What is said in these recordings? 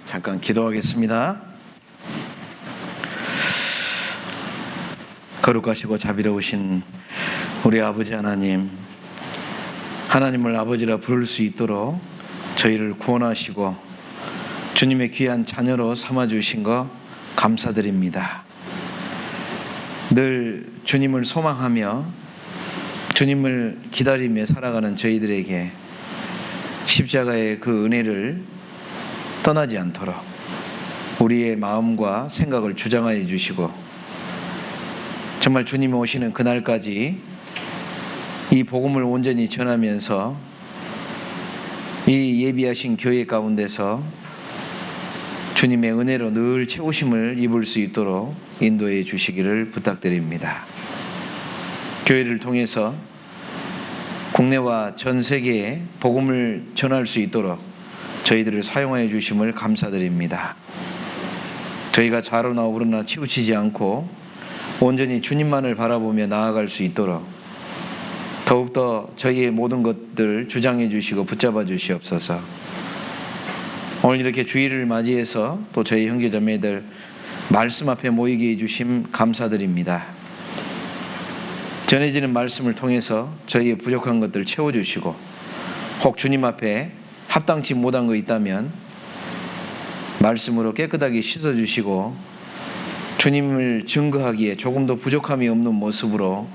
잠깐 기도하겠습니다. 거룩하시고 자비로우신 우리 아버지 하나님, 하나님을 아버지라 부를 수 있도록 저희를 구원하시고 주님의 귀한 자녀로 삼아주신 것 감사드립니다. 늘 주님을 소망하며 주님을 기다리며 살아가는 저희들에게 십자가의 그 은혜를 떠나지 않도록 우리의 마음과 생각을 주장하여 주시고, 정말 주님이 오시는 그날까지 이 복음을 온전히 전하면서 이 예비하신 교회 가운데서 주님의 은혜로 늘 채우심을 입을 수 있도록 인도해 주시기를 부탁드립니다. 교회를 통해서 국내와 전 세계에 복음을 전할 수 있도록 저희들을 사용하여 주심을 감사드립니다. 저희가 좌로나 우로나 치우치지 않고 온전히 주님만을 바라보며 나아갈 수 있도록 더욱더 저희의 모든 것들 주장해 주시고 붙잡아 주시옵소서. 오늘 이렇게 주일을 맞이해서 또 저희 형제자매들 말씀 앞에 모이게 해주심 감사드립니다. 전해지는 말씀을 통해서 저희의 부족한 것들 채워주시고, 혹 주님 앞에 합당치 못한 거 있다면 말씀으로 깨끗하게 씻어주시고 주님을 증거하기에 조금도 부족함이 없는 모습으로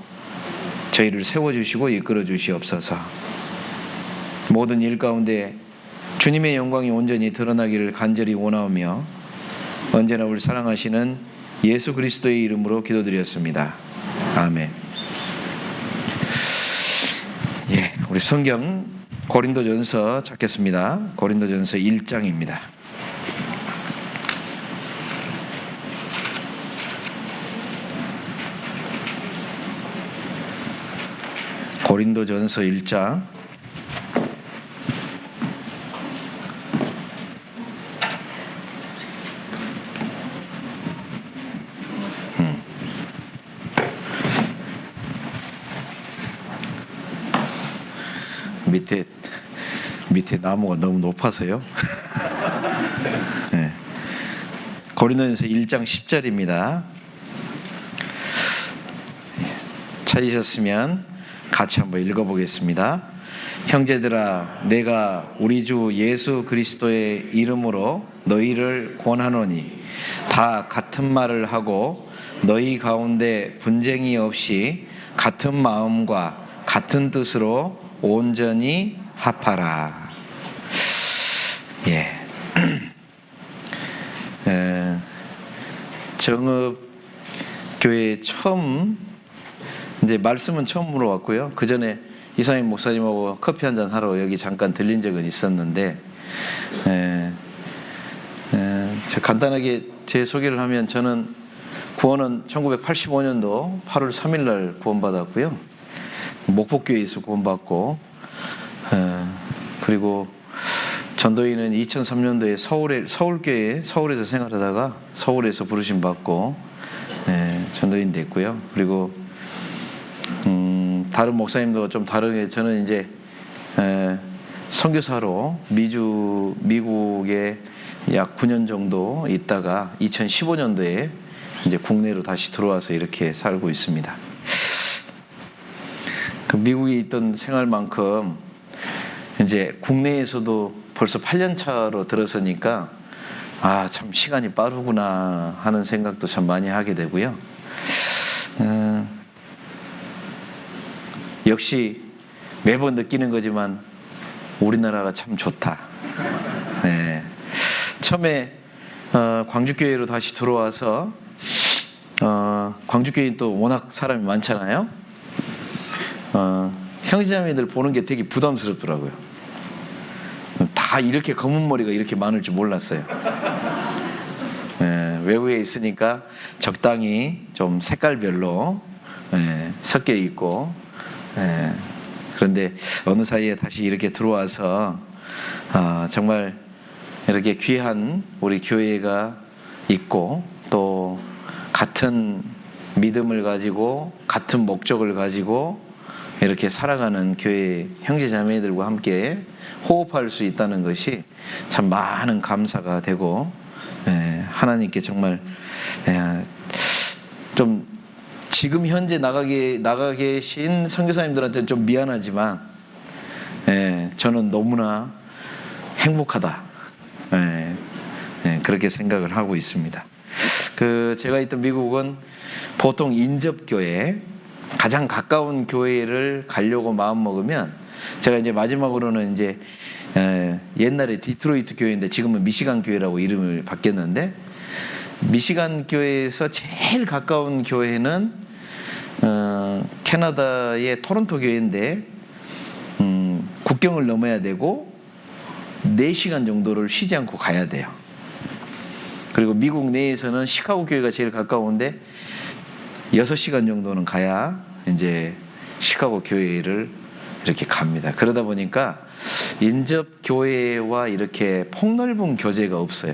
저희를 세워주시고 이끌어 주시옵소서. 모든 일 가운데 주님의 영광이 온전히 드러나기를 간절히 원하오며 언제나 우리 사랑하시는 예수 그리스도의 이름으로 기도드렸습니다. 아멘. 우리 성경 고린도전서 찾겠습니다. 고린도전서 1장입니다. 고린도전서 1장 밑에 나무가 너무 높아서요. 네. 고린도전서 1장 10절입니다. 찾으셨으면 같이 한번 읽어보겠습니다. 형제들아, 내가 우리 주 예수 그리스도의 이름으로 너희를 권하노니 다 같은 말을 하고 너희 가운데 분쟁이 없이 같은 마음과 같은 뜻으로 온전히 합하라. 정읍교회에 처음 이제 말씀은 처음으로 왔고요. 그 전에 이상임 목사님하고 커피 한잔 하러 여기 잠깐 들린 적은 있었는데, 간단하게 제 소개를 하면, 저는 구원은 1985년도 8월 3일 날 구원받았고요. 목포교회에서 구원받고, 그리고 전도인은 2003년도에 서울에서 생활하다가 서울에서 부르심 받고 전도인 됐고요. 그리고 다른 목사님도 좀 다르게, 저는 이제 선교사로 미국에 약 9년 정도 있다가 2015년도에 이제 국내로 다시 들어와서 이렇게 살고 있습니다. 그 미국에 있던 생활만큼 이제 국내에서도 벌써 8년 차로 들어서니까 참 시간이 빠르구나 하는 생각도 참 많이 하게 되고요. 역시 매번 느끼는 거지만 우리나라가 참 좋다. 처음에 광주교회로 다시 들어와서 광주교회는 또 워낙 사람이 많잖아요. 형제자매들 보는 게 되게 부담스럽더라고요. 다 이렇게 검은 머리가 이렇게 많을 줄 몰랐어요. 외국에 있으니까 적당히 좀 색깔별로 섞여 있고, 그런데 어느 사이에 다시 이렇게 들어와서 정말 이렇게 귀한 우리 교회가 있고, 또 같은 믿음을 가지고 같은 목적을 가지고 이렇게 살아가는 교회 형제자매들과 함께 호흡할 수 있다는 것이 참 많은 감사가 되고, 하나님께 정말 좀 지금 현재 나가 계신 선교사님들한테는 좀 미안하지만 저는 너무나 행복하다, 그렇게 생각을 하고 있습니다. 제가 있던 미국은 보통 인접교회, 가장 가까운 교회를 가려고 마음 먹으면, 제가 이제 마지막으로는 이제 옛날에 디트로이트 교회인데 지금은 미시간 교회라고 이름을 바뀌었는데, 미시간 교회에서 제일 가까운 교회는 캐나다의 토론토 교회인데 국경을 넘어야 되고 4시간 정도를 쉬지 않고 가야 돼요. 그리고 미국 내에서는 시카고 교회가 제일 가까운데 6시간 정도는 가야 이제 시카고 교회를 이렇게 갑니다. 그러다 보니까 인접 교회와 이렇게 폭넓은 교제가 없어요.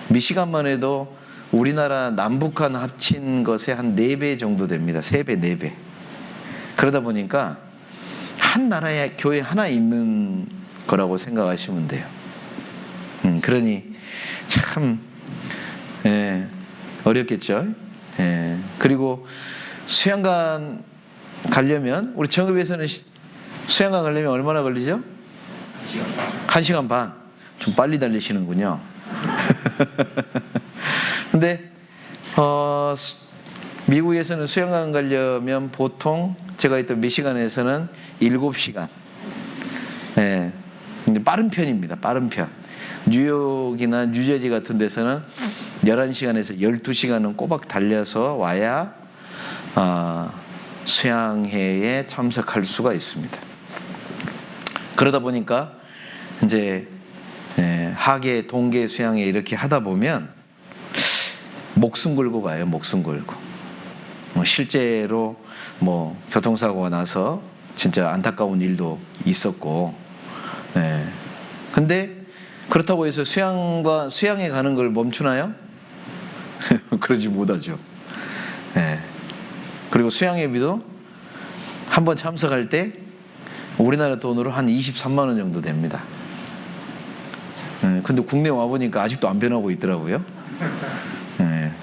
미시간만 해도 우리나라 남북한 합친 것의 한 4배 정도 됩니다. 3배, 4배. 그러다 보니까 한 나라에 교회 하나 있는 거라고 생각하시면 돼요. 그러니 참 어렵겠죠. 그리고 수양관 가려면, 우리 정읍에서는 수양관 가려면 얼마나 걸리죠? 1시간 반. 좀 빨리 달리시는군요. 근데 미국에서는 수양관 가려면 보통 제가 있던 미시간에서는 7시간. 근데 빠른 편입니다. 빠른 편. 뉴욕이나 뉴저지 같은 데서는 11시간에서 12시간은 꼬박 달려서 와야 수양회에 참석할 수가 있습니다. 그러다 보니까 이제 하계, 동계 수양회 이렇게 하다 보면 목숨 걸고 가요. 목숨 걸고. 실제로 교통사고가 나서 진짜 안타까운 일도 있었고, 근데 그렇다고 해서 수양에 가는 걸 멈추나요? 그러지 못하죠. 그리고 수양회비도 한번 참석할 때 우리나라 돈으로 한 23만 원 정도 됩니다. 근데 국내 와보니까 아직도 안 변하고 있더라고요.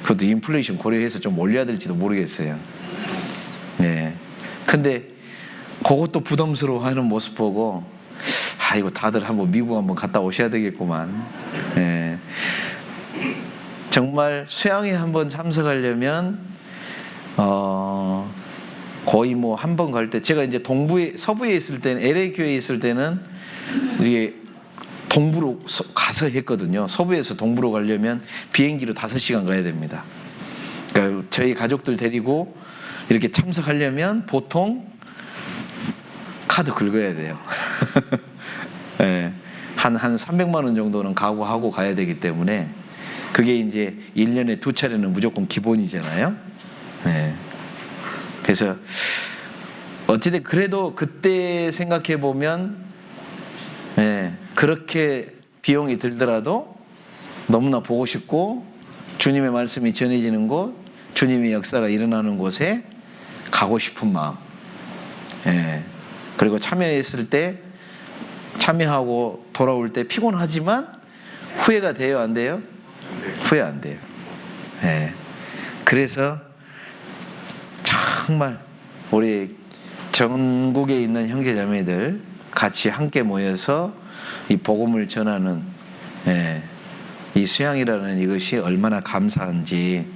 그것도 인플레이션 고려해서 좀 올려야 될지도 모르겠어요. 근데 그것도 부담스러워 하는 모습 보고, 이거 다들 미국 한번 갔다 오셔야 되겠구만. 정말 수양회 한번 참석하려면 거의 한 번 갈 때, 제가 이제 서부에 있을 때는, LA 교회에 있을 때는 이게 동부로 가서 했거든요. 서부에서 동부로 가려면 비행기로 5시간 가야 됩니다. 그러니까 저희 가족들 데리고 이렇게 참석하려면 보통 카드 긁어야 돼요. 한 300만 원 정도는 각오하고 가야 되기 때문에, 그게 이제 1년에 2차례는 무조건 기본이잖아요. 그래서 어찌됐든 그래도 그때 생각해 보면 그렇게 비용이 들더라도 너무나 보고 싶고, 주님의 말씀이 전해지는 곳, 주님의 역사가 일어나는 곳에 가고 싶은 마음. 그리고 참여했을 때, 참여하고 돌아올 때 피곤하지만 후회가 돼요, 안 돼요? 후회 안 돼요. 그래서 정말 우리 전국에 있는 형제자매들 같이 함께 모여서 이 복음을 전하는 이 수양이라는 이것이 얼마나 감사한지,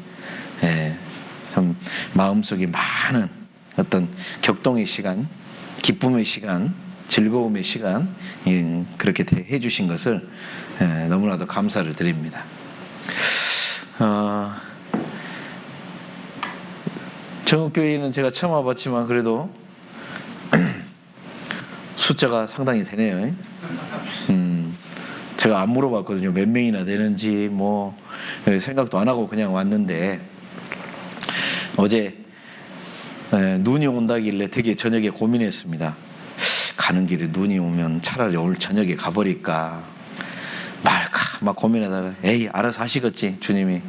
참 마음속에 많은 어떤 격동의 시간, 기쁨의 시간, 즐거움의 시간, 그렇게 해주신 것을 너무나도 감사를 드립니다. 정읍교회는 제가 처음 와봤지만 그래도 숫자가 상당히 되네요. 제가 안 물어봤거든요. 몇 명이나 되는지 생각도 안 하고 그냥 왔는데, 어제 눈이 온다길래 되게 저녁에 고민했습니다. 가는 길에 눈이 오면 차라리 오늘 저녁에 가버릴까 말까 막 고민하다가, 에이 알아서 하시겠지 주님이.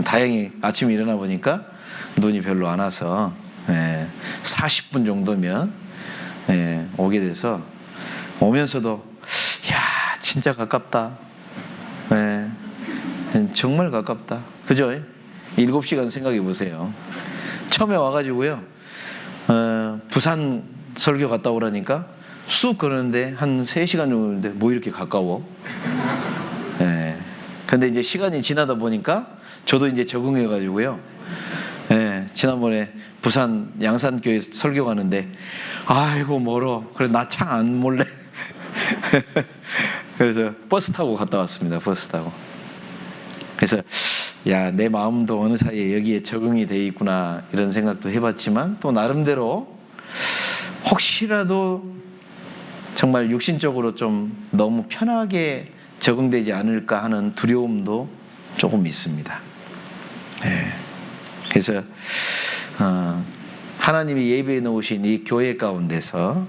다행히 아침에 일어나 보니까 눈이 별로 안 와서 40분 정도면 오게 돼서 오면서도 진짜 가깝다. 정말 가깝다. 그죠? 7시간 생각해 보세요. 처음에 와가지고요, 부산 설교 갔다 오라니까 쑥 걸었는데 한 3시간 정도인데 뭐 이렇게 가까워? 근데 이제 시간이 지나다 보니까 저도 이제 적응해가지고요. 지난번에 부산 양산교회 설교 가는데 아이고 멀어. 그래서 나 차 안 몰래. 그래서 버스 타고 갔다 왔습니다. 버스 타고. 그래서 내 마음도 어느 사이에 여기에 적응이 돼 있구나 이런 생각도 해봤지만 또 나름대로 혹시라도 정말 육신적으로 좀 너무 편하게 적응되지 않을까 하는 두려움도 조금 있습니다. 그래서 하나님이 예배해 놓으신 이 교회 가운데서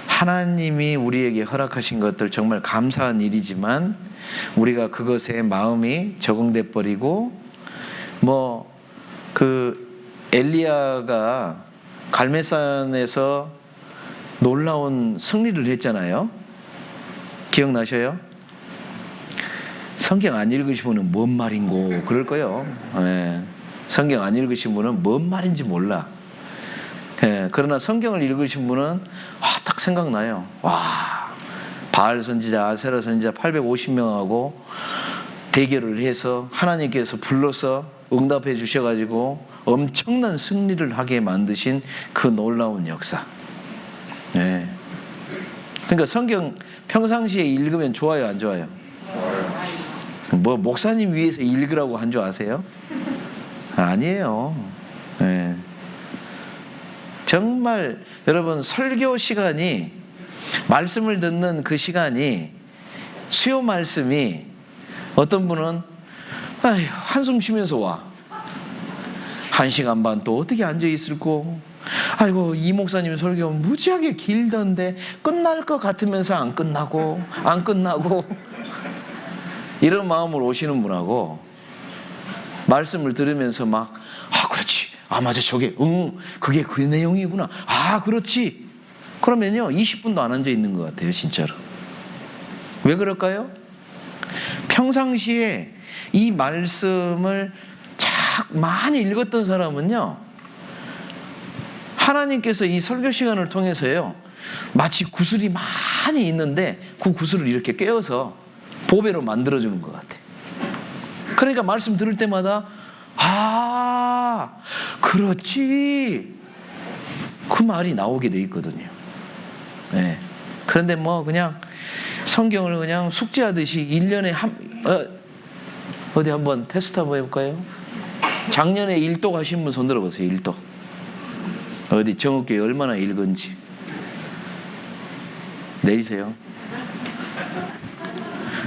하나님이 우리에게 허락하신 것들 정말 감사한 일이지만 우리가 그것에 마음이 적응돼 버리고 엘리야가 갈멜산에서 놀라운 승리를 했잖아요. 기억나셔요? 성경 안 읽으신 분은 뭔 말인고 그럴 거예요. 성경 안 읽으신 분은 뭔 말인지 몰라. 그러나 성경을 읽으신 분은 딱 생각나요. 바알 선지자, 아세라 선지자 850명하고 대결을 해서 하나님께서 불러서 응답해 주셔가지고 엄청난 승리를 하게 만드신 그 놀라운 역사. 그러니까 성경 평상시에 읽으면 좋아요, 안 좋아요? 목사님 위해서 읽으라고 한 줄 아세요? 아니에요. 정말 여러분 설교 시간이, 말씀을 듣는 그 시간이, 수요 말씀이 어떤 분은 한숨 쉬면서 와. 1시간 반 또 어떻게 앉아 있을꼬? 아이고 이 목사님 설교 무지하게 길던데 끝날 것 같으면서 안 끝나고 이런 마음으로 오시는 분하고 말씀을 들으면서 그렇지, 맞아, 저게 그게 그 내용이구나, 그렇지, 그러면요 20분도 안 앉아 있는 것 같아요. 진짜로. 왜 그럴까요? 평상시에 이 말씀을 많이 읽었던 사람은요, 하나님께서 이 설교 시간을 통해서요 마치 구슬이 많이 있는데 그 구슬을 이렇게 꿰어서 보배로 만들어주는 것 같아요. 그러니까 말씀 들을 때마다 그렇지, 그 말이 나오게 돼 있거든요. 그런데 그냥 성경을 그냥 숙제하듯이 1년에 어디 한번 테스트 한번 해볼까요? 작년에 일독 하신 분 손 들어보세요. 일독 어디 정읍교회 얼마나 읽은지 내리세요.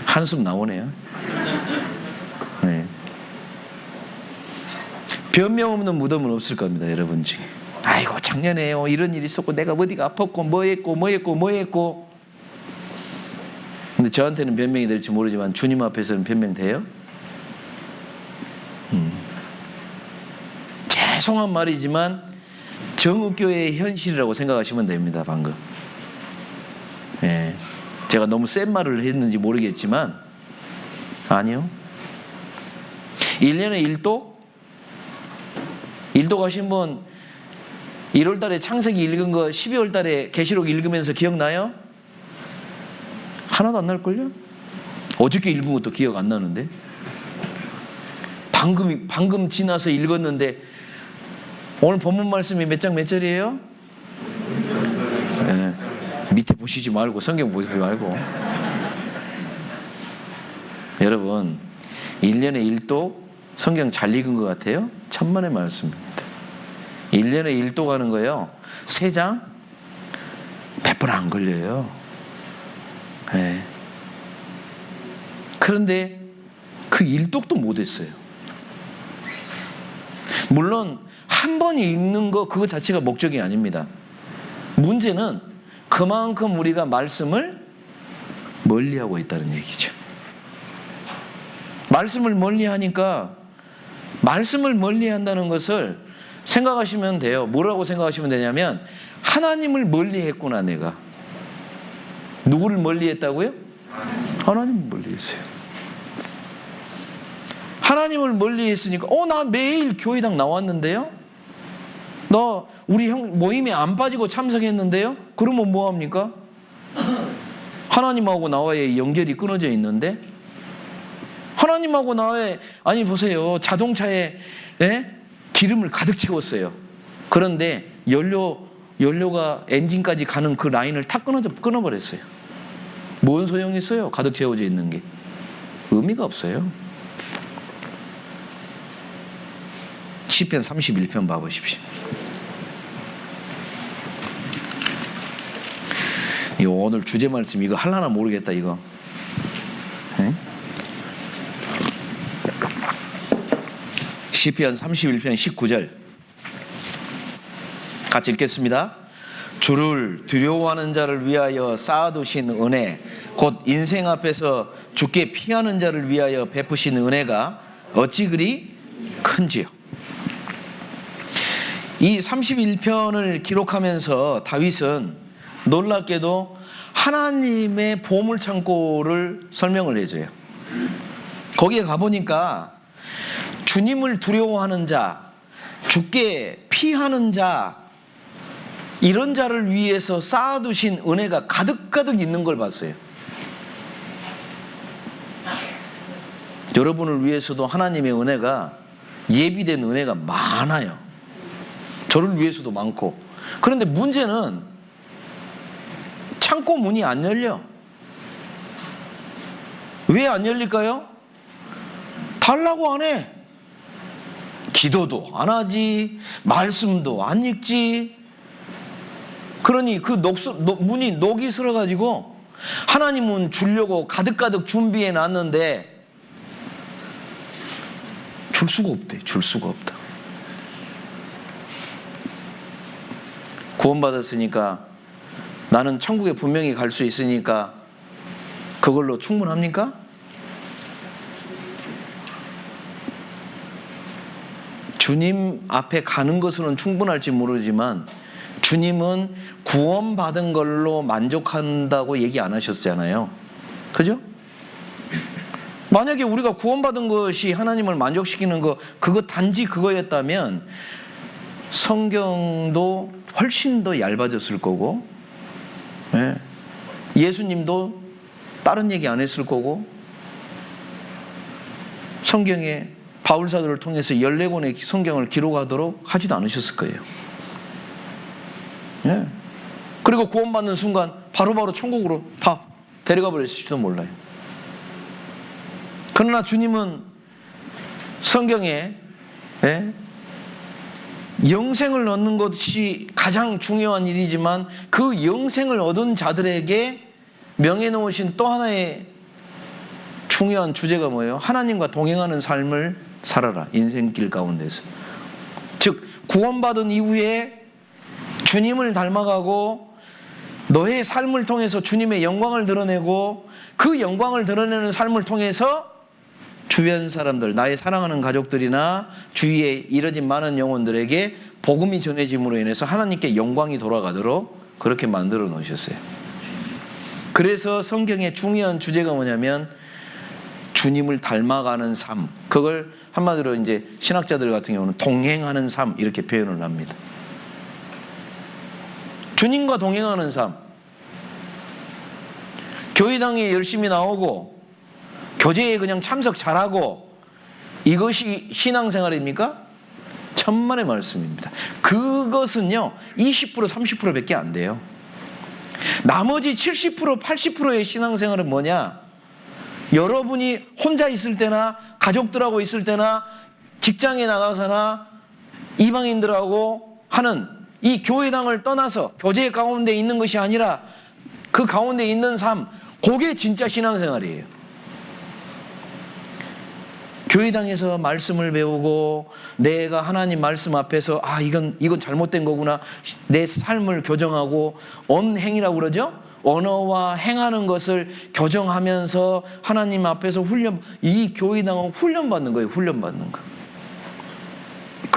한숨 나오네요. 변명 없는 무덤은 없을 겁니다. 여러분 중에 아이고 작년에 이런 일이 있었고 내가 어디가 아팠고 뭐 했고 근데 저한테는 변명이 될지 모르지만 주님 앞에서는 변명돼요? 죄송한 말이지만 정읍교회의 현실이라고 생각하시면 됩니다. 방금 제가 너무 센 말을 했는지 모르겠지만 아니요. 1년에 일독 하신 분 1월달에 창세기 읽은 거 12월달에 계시록 읽으면서 기억나요? 하나도 안 날걸요? 어저께 읽은 것도 기억 안 나는데 방금 지나서 읽었는데 오늘 본문 말씀이 몇 장 몇 절이에요? 밑에 보시지 말고 성경 보시지 말고 여러분 1년에 1독 성경 잘 읽은 것 같아요? 천만의 말씀입니다. 1년에 1독 하는 거예요. 3장 몇 번 안 걸려요. 그런데 그 1독도 못했어요. 물론 한 번 읽는 거 그거 자체가 목적이 아닙니다. 문제는 그만큼 우리가 말씀을 멀리하고 있다는 얘기죠. 말씀을 멀리하니까 말씀을 멀리한다는 것을 생각하시면 돼요. 뭐라고 생각하시면 되냐면 하나님을 멀리했구나 내가. 누구를 멀리했다고요? 하나님을 멀리했어요. 하나님을 멀리했으니까 나 매일 교회당 나왔는데요? 나 우리 형 모임에 안 빠지고 참석했는데요? 그러면 뭐합니까? 하나님하고 나와의 연결이 끊어져 있는데 하나님하고 나의 아니 보세요. 자동차에 기름을 가득 채웠어요. 그런데 연료가 엔진까지 가는 그 라인을 탁 끊어버렸어요. 뭔 소용이 있어요? 가득 채워져 있는 게. 의미가 없어요. 시편 31편 봐보십시오. 이거 오늘 주제 말씀 이거 할라나 모르겠다 이거. 시편 31편 19절 같이 읽겠습니다. 주를 두려워하는 자를 위하여 쌓아두신 은혜 곧 인생 앞에서 주께 피하는 자를 위하여 베푸신 은혜가 어찌 그리 큰지요. 이 31편을 기록하면서 다윗은 놀랍게도 하나님의 보물창고를 설명을 해줘요. 거기에 가보니까 주님을 두려워하는 자, 주께 피하는 자, 이런 자를 위해서 쌓아두신 은혜가 가득가득 있는 걸 봤어요. 여러분을 위해서도 하나님의 은혜가 예비된 은혜가 많아요. 저를 위해서도 많고. 그런데 문제는 창고 문이 안 열려. 왜 안 열릴까요? 달라고 안 해. 기도도 안 하지, 말씀도 안 읽지. 그러니 그 문이 녹이 슬어가지고 하나님은 주려고 가득가득 준비해 놨는데 줄 수가 없대. 줄 수가 없다. 구원받았으니까 나는 천국에 분명히 갈 수 있으니까 그걸로 충분합니까? 주님 앞에 가는 것으로는 충분할지 모르지만 주님은 구원받은 걸로 만족한다고 얘기 안 하셨잖아요. 그죠? 만약에 우리가 구원받은 것이 하나님을 만족시키는 거, 그거 단지 그거였다면 성경도 훨씬 더 얇아졌을 거고, 예수님도 다른 얘기 안 했을 거고, 성경에 바울사도를 통해서 14권의 성경을 기록하도록 하지도 않으셨을 거예요. 그리고 구원받는 순간 바로바로 천국으로 다 데려가 버렸을지도 몰라요. 그러나 주님은 성경에 영생을 얻는 것이 가장 중요한 일이지만 그 영생을 얻은 자들에게 명해놓으신 또 하나의 중요한 주제가 뭐예요? 하나님과 동행하는 삶을 살아라. 인생길 가운데서. 즉 구원받은 이후에 주님을 닮아가고 너의 삶을 통해서 주님의 영광을 드러내고 그 영광을 드러내는 삶을 통해서 주변 사람들, 나의 사랑하는 가족들이나 주위에 이뤄진 많은 영혼들에게 복음이 전해짐으로 인해서 하나님께 영광이 돌아가도록 그렇게 만들어 놓으셨어요. 그래서 성경의 중요한 주제가 뭐냐면 주님을 닮아가는 삶. 그걸 한마디로 이제 신학자들 같은 경우는 동행하는 삶 이렇게 표현을 합니다. 주님과 동행하는 삶. 교회당에 열심히 나오고 교제에 그냥 참석 잘하고 이것이 신앙생활입니까? 천만의 말씀입니다. 그것은요 20% 30%밖에 안 돼요. 나머지 70% 80%의 신앙생활은 뭐냐? 여러분이 혼자 있을 때나 가족들하고 있을 때나 직장에 나가서나 이방인들하고 하는 이 교회당을 떠나서 교제 가운데 있는 것이 아니라 그 가운데 있는 삶, 그게 진짜 신앙생활이에요. 교회당에서 말씀을 배우고 내가 하나님 말씀 앞에서 이건 잘못된 거구나, 내 삶을 교정하고 언행이라고 그러죠? 언어와 행하는 것을 교정하면서 하나님 앞에서 이 교회당은 훈련받는 거예요. 훈련받는 거.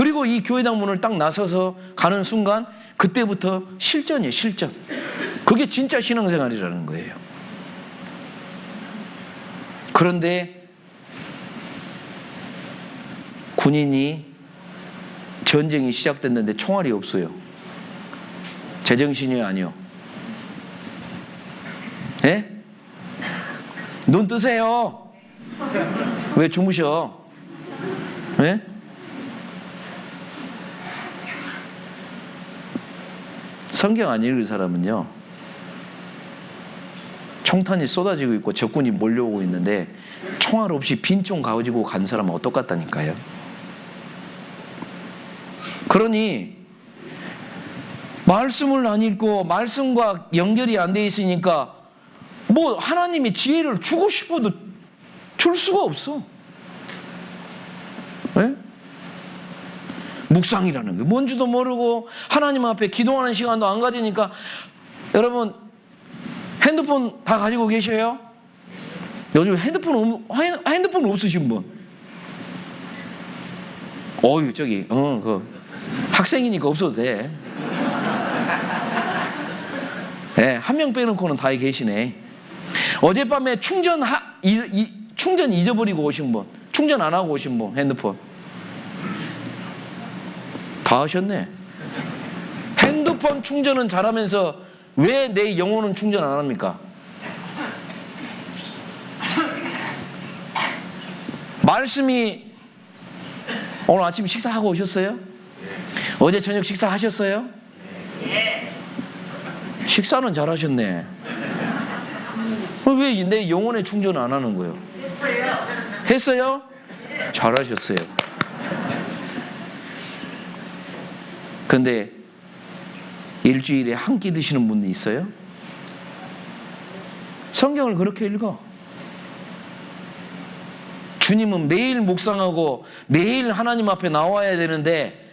그리고 이 교회당 문을 딱 나서서 가는 순간 그때부터 실전이에요. 실전. 그게 진짜 신앙생활이라는 거예요. 그런데 군인이 전쟁이 시작됐는데 총알이 없어요. 제정신이 아니요. 예? 눈 뜨세요. 왜 주무셔? 예? 성경 안 읽을 사람은요, 총탄이 쏟아지고 있고 적군이 몰려오고 있는데 총알 없이 빈총 가지고 간 사람은 똑같다니까요. 그러니 말씀을 안 읽고 말씀과 연결이 안 돼 있으니까 뭐 하나님이 지혜를 주고 싶어도 줄 수가 없어. 네? 묵상이라는 게 뭔지도 모르고 하나님 앞에 기도하는 시간도 안 가지니까, 여러분 핸드폰 다 가지고 계셔요? 요즘 핸드폰 없으신 분? 어유 저기 학생이니까 없어도 돼. 네, 한 명 빼놓고는 다 계시네. 어젯밤에 충전 잊어버리고 오신 분, 충전 안 하고 오신 분, 핸드폰 다 하셨네. 핸드폰 충전은 잘하면서 왜 내 영혼은 충전 안 합니까? 말씀이, 오늘 아침 식사하고 오셨어요? 어제 저녁 식사하셨어요? 식사는 잘하셨네. 왜 내 영혼에 충전 안 하는 거예요? 했어요? 잘하셨어요. 근데 일주일에 한 끼 드시는 분도 있어요? 성경을 그렇게 읽어. 주님은 매일 묵상하고 매일 하나님 앞에 나와야 되는데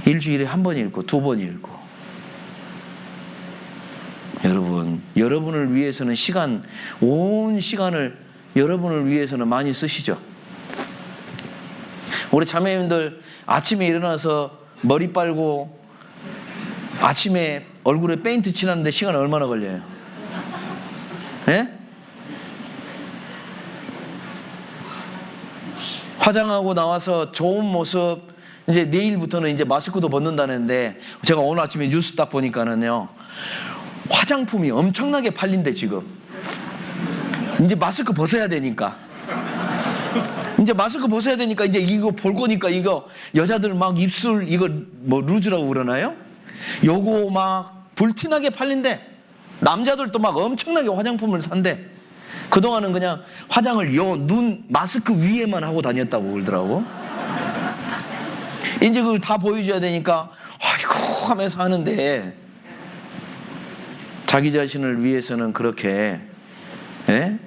일주일에 한 번 읽고 두 번 읽고. 여러분을 위해서는 온 시간을 여러분을 위해서는 많이 쓰시죠. 우리 자매님들 아침에 일어나서 머리 빨고 아침에 얼굴에 페인트 칠하는데 시간 얼마나 걸려요? 예? 화장하고 나와서 좋은 모습, 이제 내일부터는 이제 마스크도 벗는다는데, 제가 오늘 아침에 뉴스 딱 보니까는요, 화장품이 엄청나게 팔린대 지금. 이제 마스크 벗어야 되니까. 이제 마스크 벗어야 되니까 이제 이거 볼 거니까, 이거 여자들 막 입술 이거 뭐 루즈라고 그러나요? 요거 막 불티나게 팔린대. 남자들도 막 엄청나게 화장품을 산대. 그동안은 그냥 화장을 눈 마스크 위에만 하고 다녔다고 그러더라고. 이제 그걸 다 보여줘야 되니까 아이고 하면서 하는데, 자기 자신을 위해서는 그렇게, 예?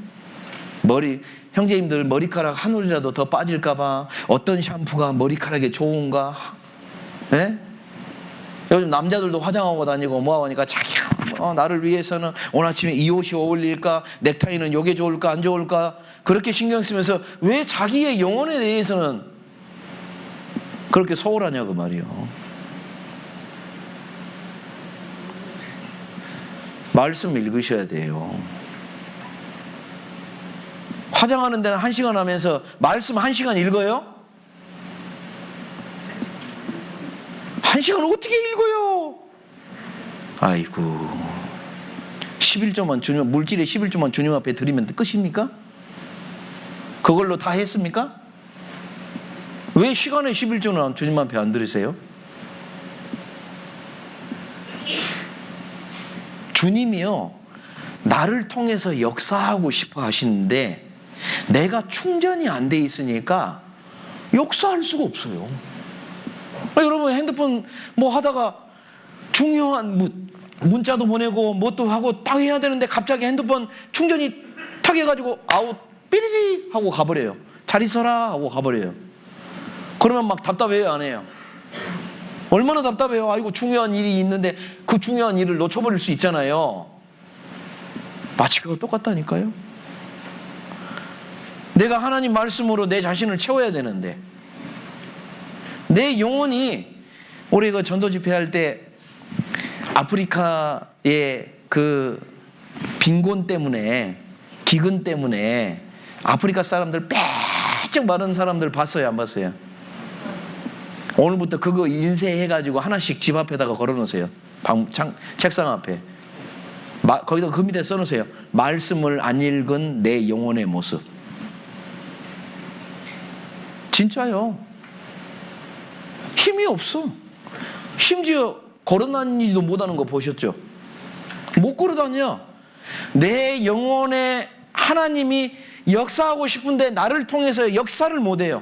형제님들 머리카락 한 올이라도 더 빠질까봐 어떤 샴푸가 머리카락에 좋은가? 예? 요즘 남자들도 화장하고 다니고 뭐하고 하니까 자기야, 나를 위해서는 오늘 아침에 이 옷이 어울릴까? 넥타이는 요게 좋을까? 안 좋을까? 그렇게 신경 쓰면서 왜 자기의 영혼에 대해서는 그렇게 소홀하냐고 말이요. 말씀 읽으셔야 돼요. 화장하는 데는 1시간 하면서 말씀 1시간 읽어요? 1시간 어떻게 읽어요? 아이고, 11조만 주님, 물질의 11조만 주님 앞에 드리면 끝입니까? 그걸로 다 했습니까? 왜 시간의 11조는 주님 앞에 안 드리세요? 주님이요, 나를 통해서 역사하고 싶어 하시는데 내가 충전이 안 돼 있으니까 역사할 수가 없어요. 여러분 핸드폰 뭐 하다가 중요한 문자도 보내고 뭣도 하고 딱 해야 되는데 갑자기 핸드폰 충전이 탁 해가지고 아웃 삐리리 하고 가버려요. 잘 있어라 하고 가버려요. 그러면 막 답답해요, 안 해요? 얼마나 답답해요. 아이고 중요한 일이 있는데 그 중요한 일을 놓쳐버릴 수 있잖아요. 마치 그거 똑같다니까요. 내가 하나님 말씀으로 내 자신을 채워야 되는데, 내 영혼이, 우리 그 전도 집회할 때 아프리카의 그 빈곤 때문에, 기근 때문에 아프리카 사람들 빼쩍 마른 사람들 봤어요, 안 봤어요? 오늘부터 그거 인쇄해가지고 하나씩 집 앞에다가 걸어놓으세요. 책상 앞에. 거기다 그 밑에 써놓으세요. 말씀을 안 읽은 내 영혼의 모습. 진짜요. 힘이 없어. 심지어 걸어다니지도 못하는 거 보셨죠? 못 걸어다녀. 내 영혼에 하나님이 역사하고 싶은데 나를 통해서 역사를 못해요.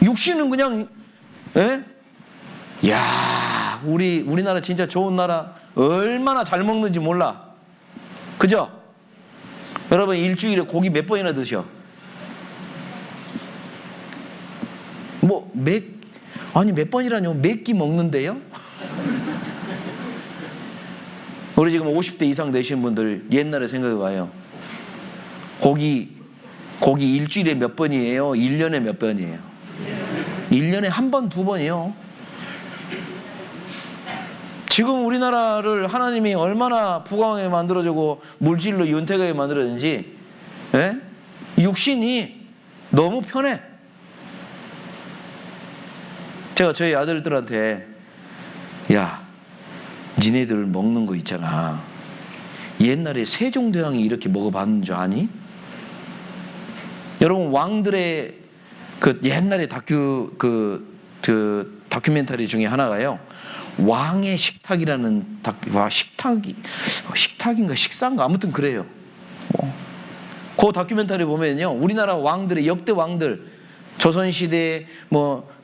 육신은 그냥, 예? 야, 우리나라 진짜 좋은 나라, 얼마나 잘 먹는지 몰라. 그죠? 여러분, 일주일에 고기 몇 번이나 드셔? 몇 번이라뇨? 몇 끼 먹는데요? 우리 지금 50대 이상 되신 분들 옛날에 생각해 봐요. 고기 일주일에 몇 번이에요? 1년에 몇 번이에요? 1년에 한 번, 두 번이요. 지금 우리나라를 하나님이 얼마나 부강하게 만들어주고 물질로 윤택하게 만들었는지, 예? 육신이 너무 편해. 제가 저희 아들들한테, 야, 니네들 먹는 거 있잖아. 옛날에 세종대왕이 이렇게 먹어봤는 줄 아니? 여러분, 왕들의 그 옛날에 다큐멘터리 중에 하나가요. 왕의 식탁이라는 식탁인가 식사인가 아무튼 그래요. 그 다큐멘터리 보면요, 우리나라 왕들의 역대 왕들, 조선시대에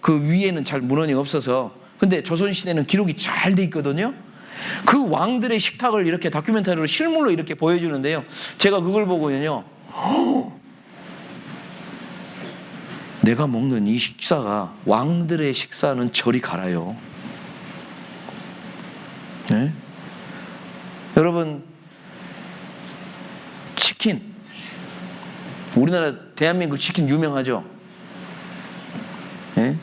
그 위에는 잘 문헌이 없어서, 근데 조선시대는 기록이 잘 돼 있거든요. 그 왕들의 식탁을 이렇게 다큐멘터리로 실물로 이렇게 보여주는데요, 제가 그걸 보고요, 내가 먹는 이 식사가, 왕들의 식사는 저리 가라요. 네? 여러분, 치킨, 우리나라 대한민국 치킨 유명하죠? 네?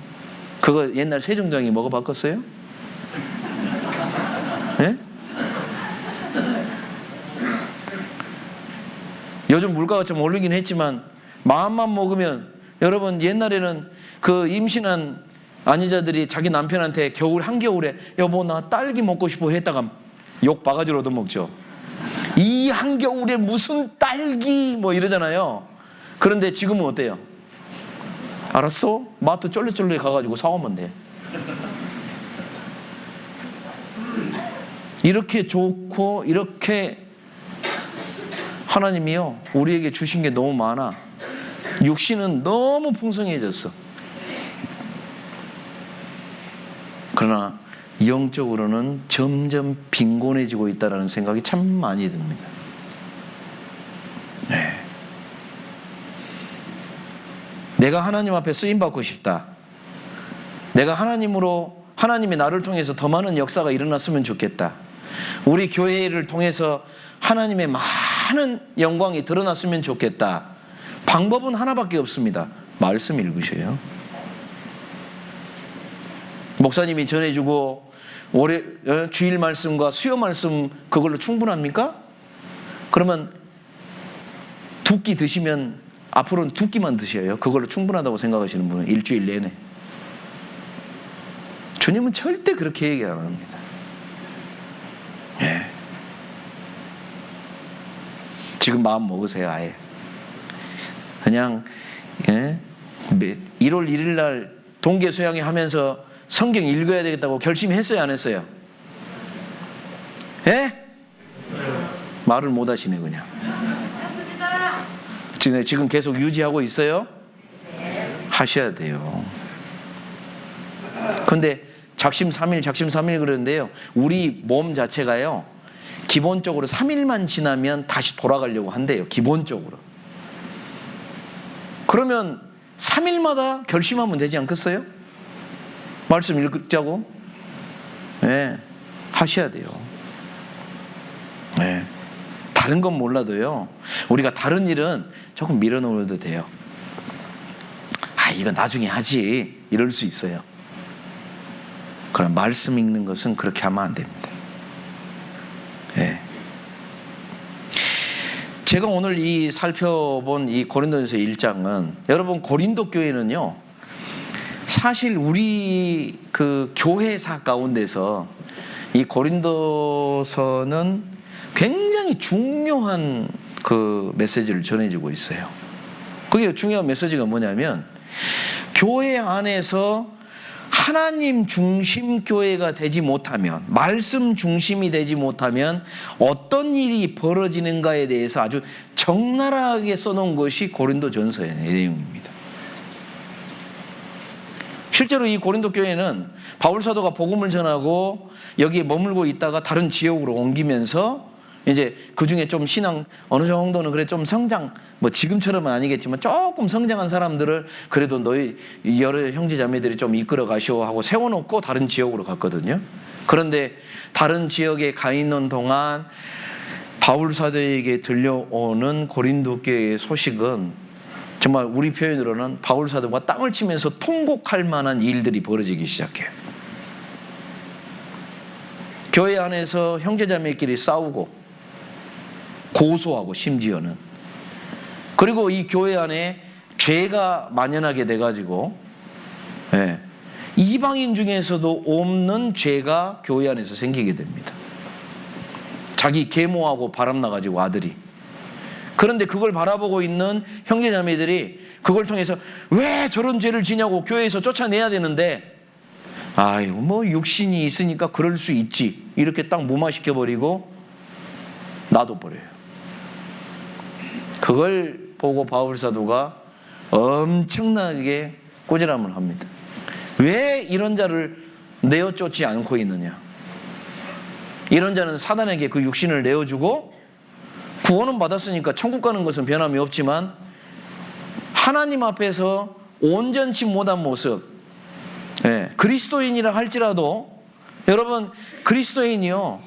그거 옛날 세종대왕이 먹어봤겠어요? 네? 요즘 물가가 좀 오르긴 했지만 마음만 먹으면, 여러분, 옛날에는 그 임신한 아내자들이 자기 남편한테 한겨울에 여보 나 딸기 먹고 싶어 했다가 욕 바가지로 얻어먹죠. 이 한겨울에 무슨 딸기 이러잖아요. 그런데 지금은 어때요? 알았어? 마트 쫄래쫄래 가가지고 사오면 돼. 이렇게 좋고 이렇게 하나님이요 우리에게 주신 게 너무 많아. 육신은 너무 풍성해졌어. 그러나 영적으로는 점점 빈곤해지고 있다는 생각이 참 많이 듭니다. 네. 내가 하나님 앞에 쓰임받고 싶다. 내가 하나님이 나를 통해서 더 많은 역사가 일어났으면 좋겠다. 우리 교회를 통해서 하나님의 많은 영광이 드러났으면 좋겠다. 방법은 하나밖에 없습니다. 말씀 읽으셔요. 목사님이 전해주고 주일 말씀과 수요 말씀 그걸로 충분합니까? 그러면 2끼 드시면 앞으로는 2끼만 드셔요. 그걸로 충분하다고 생각하시는 분은 일주일 내내. 주님은 절대 그렇게 얘기 안 합니다. 예. 지금 마음 먹으세요. 아예 그냥 1월 1일 날 동계 수양회 하면서 성경 읽어야 되겠다고 결심했어요, 안 했어요? 예? 말을 못 하시네 그냥. 지금 계속 유지하고 있어요? 하셔야 돼요. 근데 작심 3일 그러는데요, 우리 몸 자체가요 기본적으로 3일만 지나면 다시 돌아가려고 한대요. 기본적으로. 그러면 3일마다 결심하면 되지 않겠어요? 말씀 읽자고? 네, 하셔야 돼요. 네. 다른 건 몰라도요, 우리가 다른 일은 조금 밀어놓어도 돼요. 이거 나중에 하지, 이럴 수 있어요. 그럼 말씀 읽는 것은 그렇게 하면 안 됩니다. 예. 제가 오늘 살펴본 이 고린도전서 1장은, 여러분, 고린도 교회는요, 사실 우리 그 교회사 가운데서 이 고린도서는 굉장히 중요한 그 메시지를 전해주고 있어요. 그게 중요한 메시지가 뭐냐면, 교회 안에서 하나님 중심 교회가 되지 못하면, 말씀 중심이 되지 못하면 어떤 일이 벌어지는가에 대해서 아주 적나라하게 써놓은 것이 고린도전서의 내용입니다. 실제로 이 고린도 교회는 바울 사도가 복음을 전하고 여기에 머물고 있다가 다른 지역으로 옮기면서 이제 그 중에 좀 신앙 어느 정도는 그래 좀 성장, 뭐 지금처럼은 아니겠지만 조금 성장한 사람들을 그래도 너희 여러 형제 자매들이 좀 이끌어 가시오 하고 세워놓고 다른 지역으로 갔거든요. 그런데 다른 지역에 가 있는 동안 바울 사도에게 들려오는 고린도 교회의 소식은 정말 우리 표현으로는 바울 사도가 땅을 치면서 통곡할 만한 일들이 벌어지기 시작해요. 교회 안에서 형제자매끼리 싸우고 고소하고, 심지어는, 그리고 이 교회 안에 죄가 만연하게 돼가지고, 이방인 중에서도 없는 죄가 교회 안에서 생기게 됩니다. 자기 계모하고 바람나가지고 아들이. 그런데 그걸 바라보고 있는 형제자매들이 그걸 통해서 왜 저런 죄를 지냐고 교회에서 쫓아내야 되는데, 아유, 뭐 육신이 있으니까 그럴 수 있지, 이렇게 딱 무마시켜버리고 놔둬버려요. 그걸 보고 바울 사도가 엄청나게 꼬질함을 합니다. 왜 이런 자를 내어 쫓지 않고 있느냐? 이런 자는 사단에게 그 육신을 내어주고 구원은 받았으니까 천국 가는 것은 변함이 없지만 하나님 앞에서 온전치 못한 모습, 그리스도인이라 할지라도, 여러분, 그리스도인이요,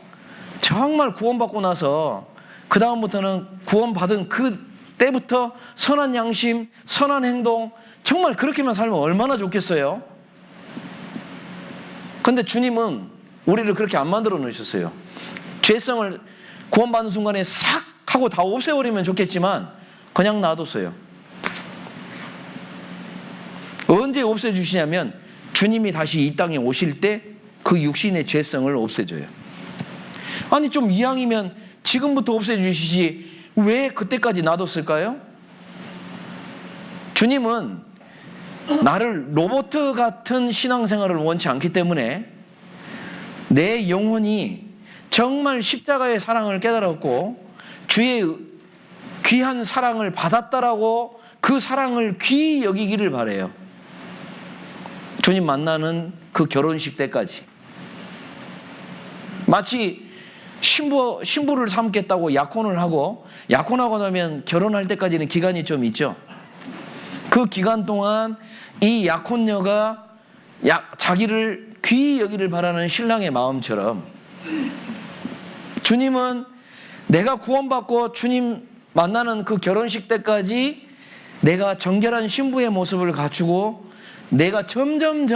정말 구원받고 나서 그 다음부터는 구원받은 그 때부터 선한 양심, 선한 행동, 정말 그렇게만 살면 얼마나 좋겠어요. 그런데 주님은 우리를 그렇게 안 만들어 놓으셨어요. 죄성을 구원받는 순간에 싹 하고 다 없애버리면 좋겠지만 그냥 놔뒀어요. 언제 없애주시냐면 주님이 다시 이 땅에 오실 때 그 육신의 죄성을 없애줘요. 아니, 좀 이왕이면 지금부터 없애주시지 왜 그때까지 놔뒀을까요? 주님은 나를 로봇 같은 신앙생활을 원치 않기 때문에 내 영혼이 정말 십자가의 사랑을 깨달았고 주의 귀한 사랑을 받았다라고 그 사랑을 귀히 여기기를 바라요. 주님 만나는 그 결혼식 때까지. 마치 신부를 삼겠다고 약혼을 하고, 약혼하고 나면 결혼할 때까지는 기간이 좀 있죠. 그 기간 동안 이 약혼녀가 자기를 귀히 여기를 바라는 신랑의 마음처럼 주님은 내가 구원받고 주님 만나는 그 결혼식 때까지 내가 정결한 신부의 모습을 갖추고 내가 점점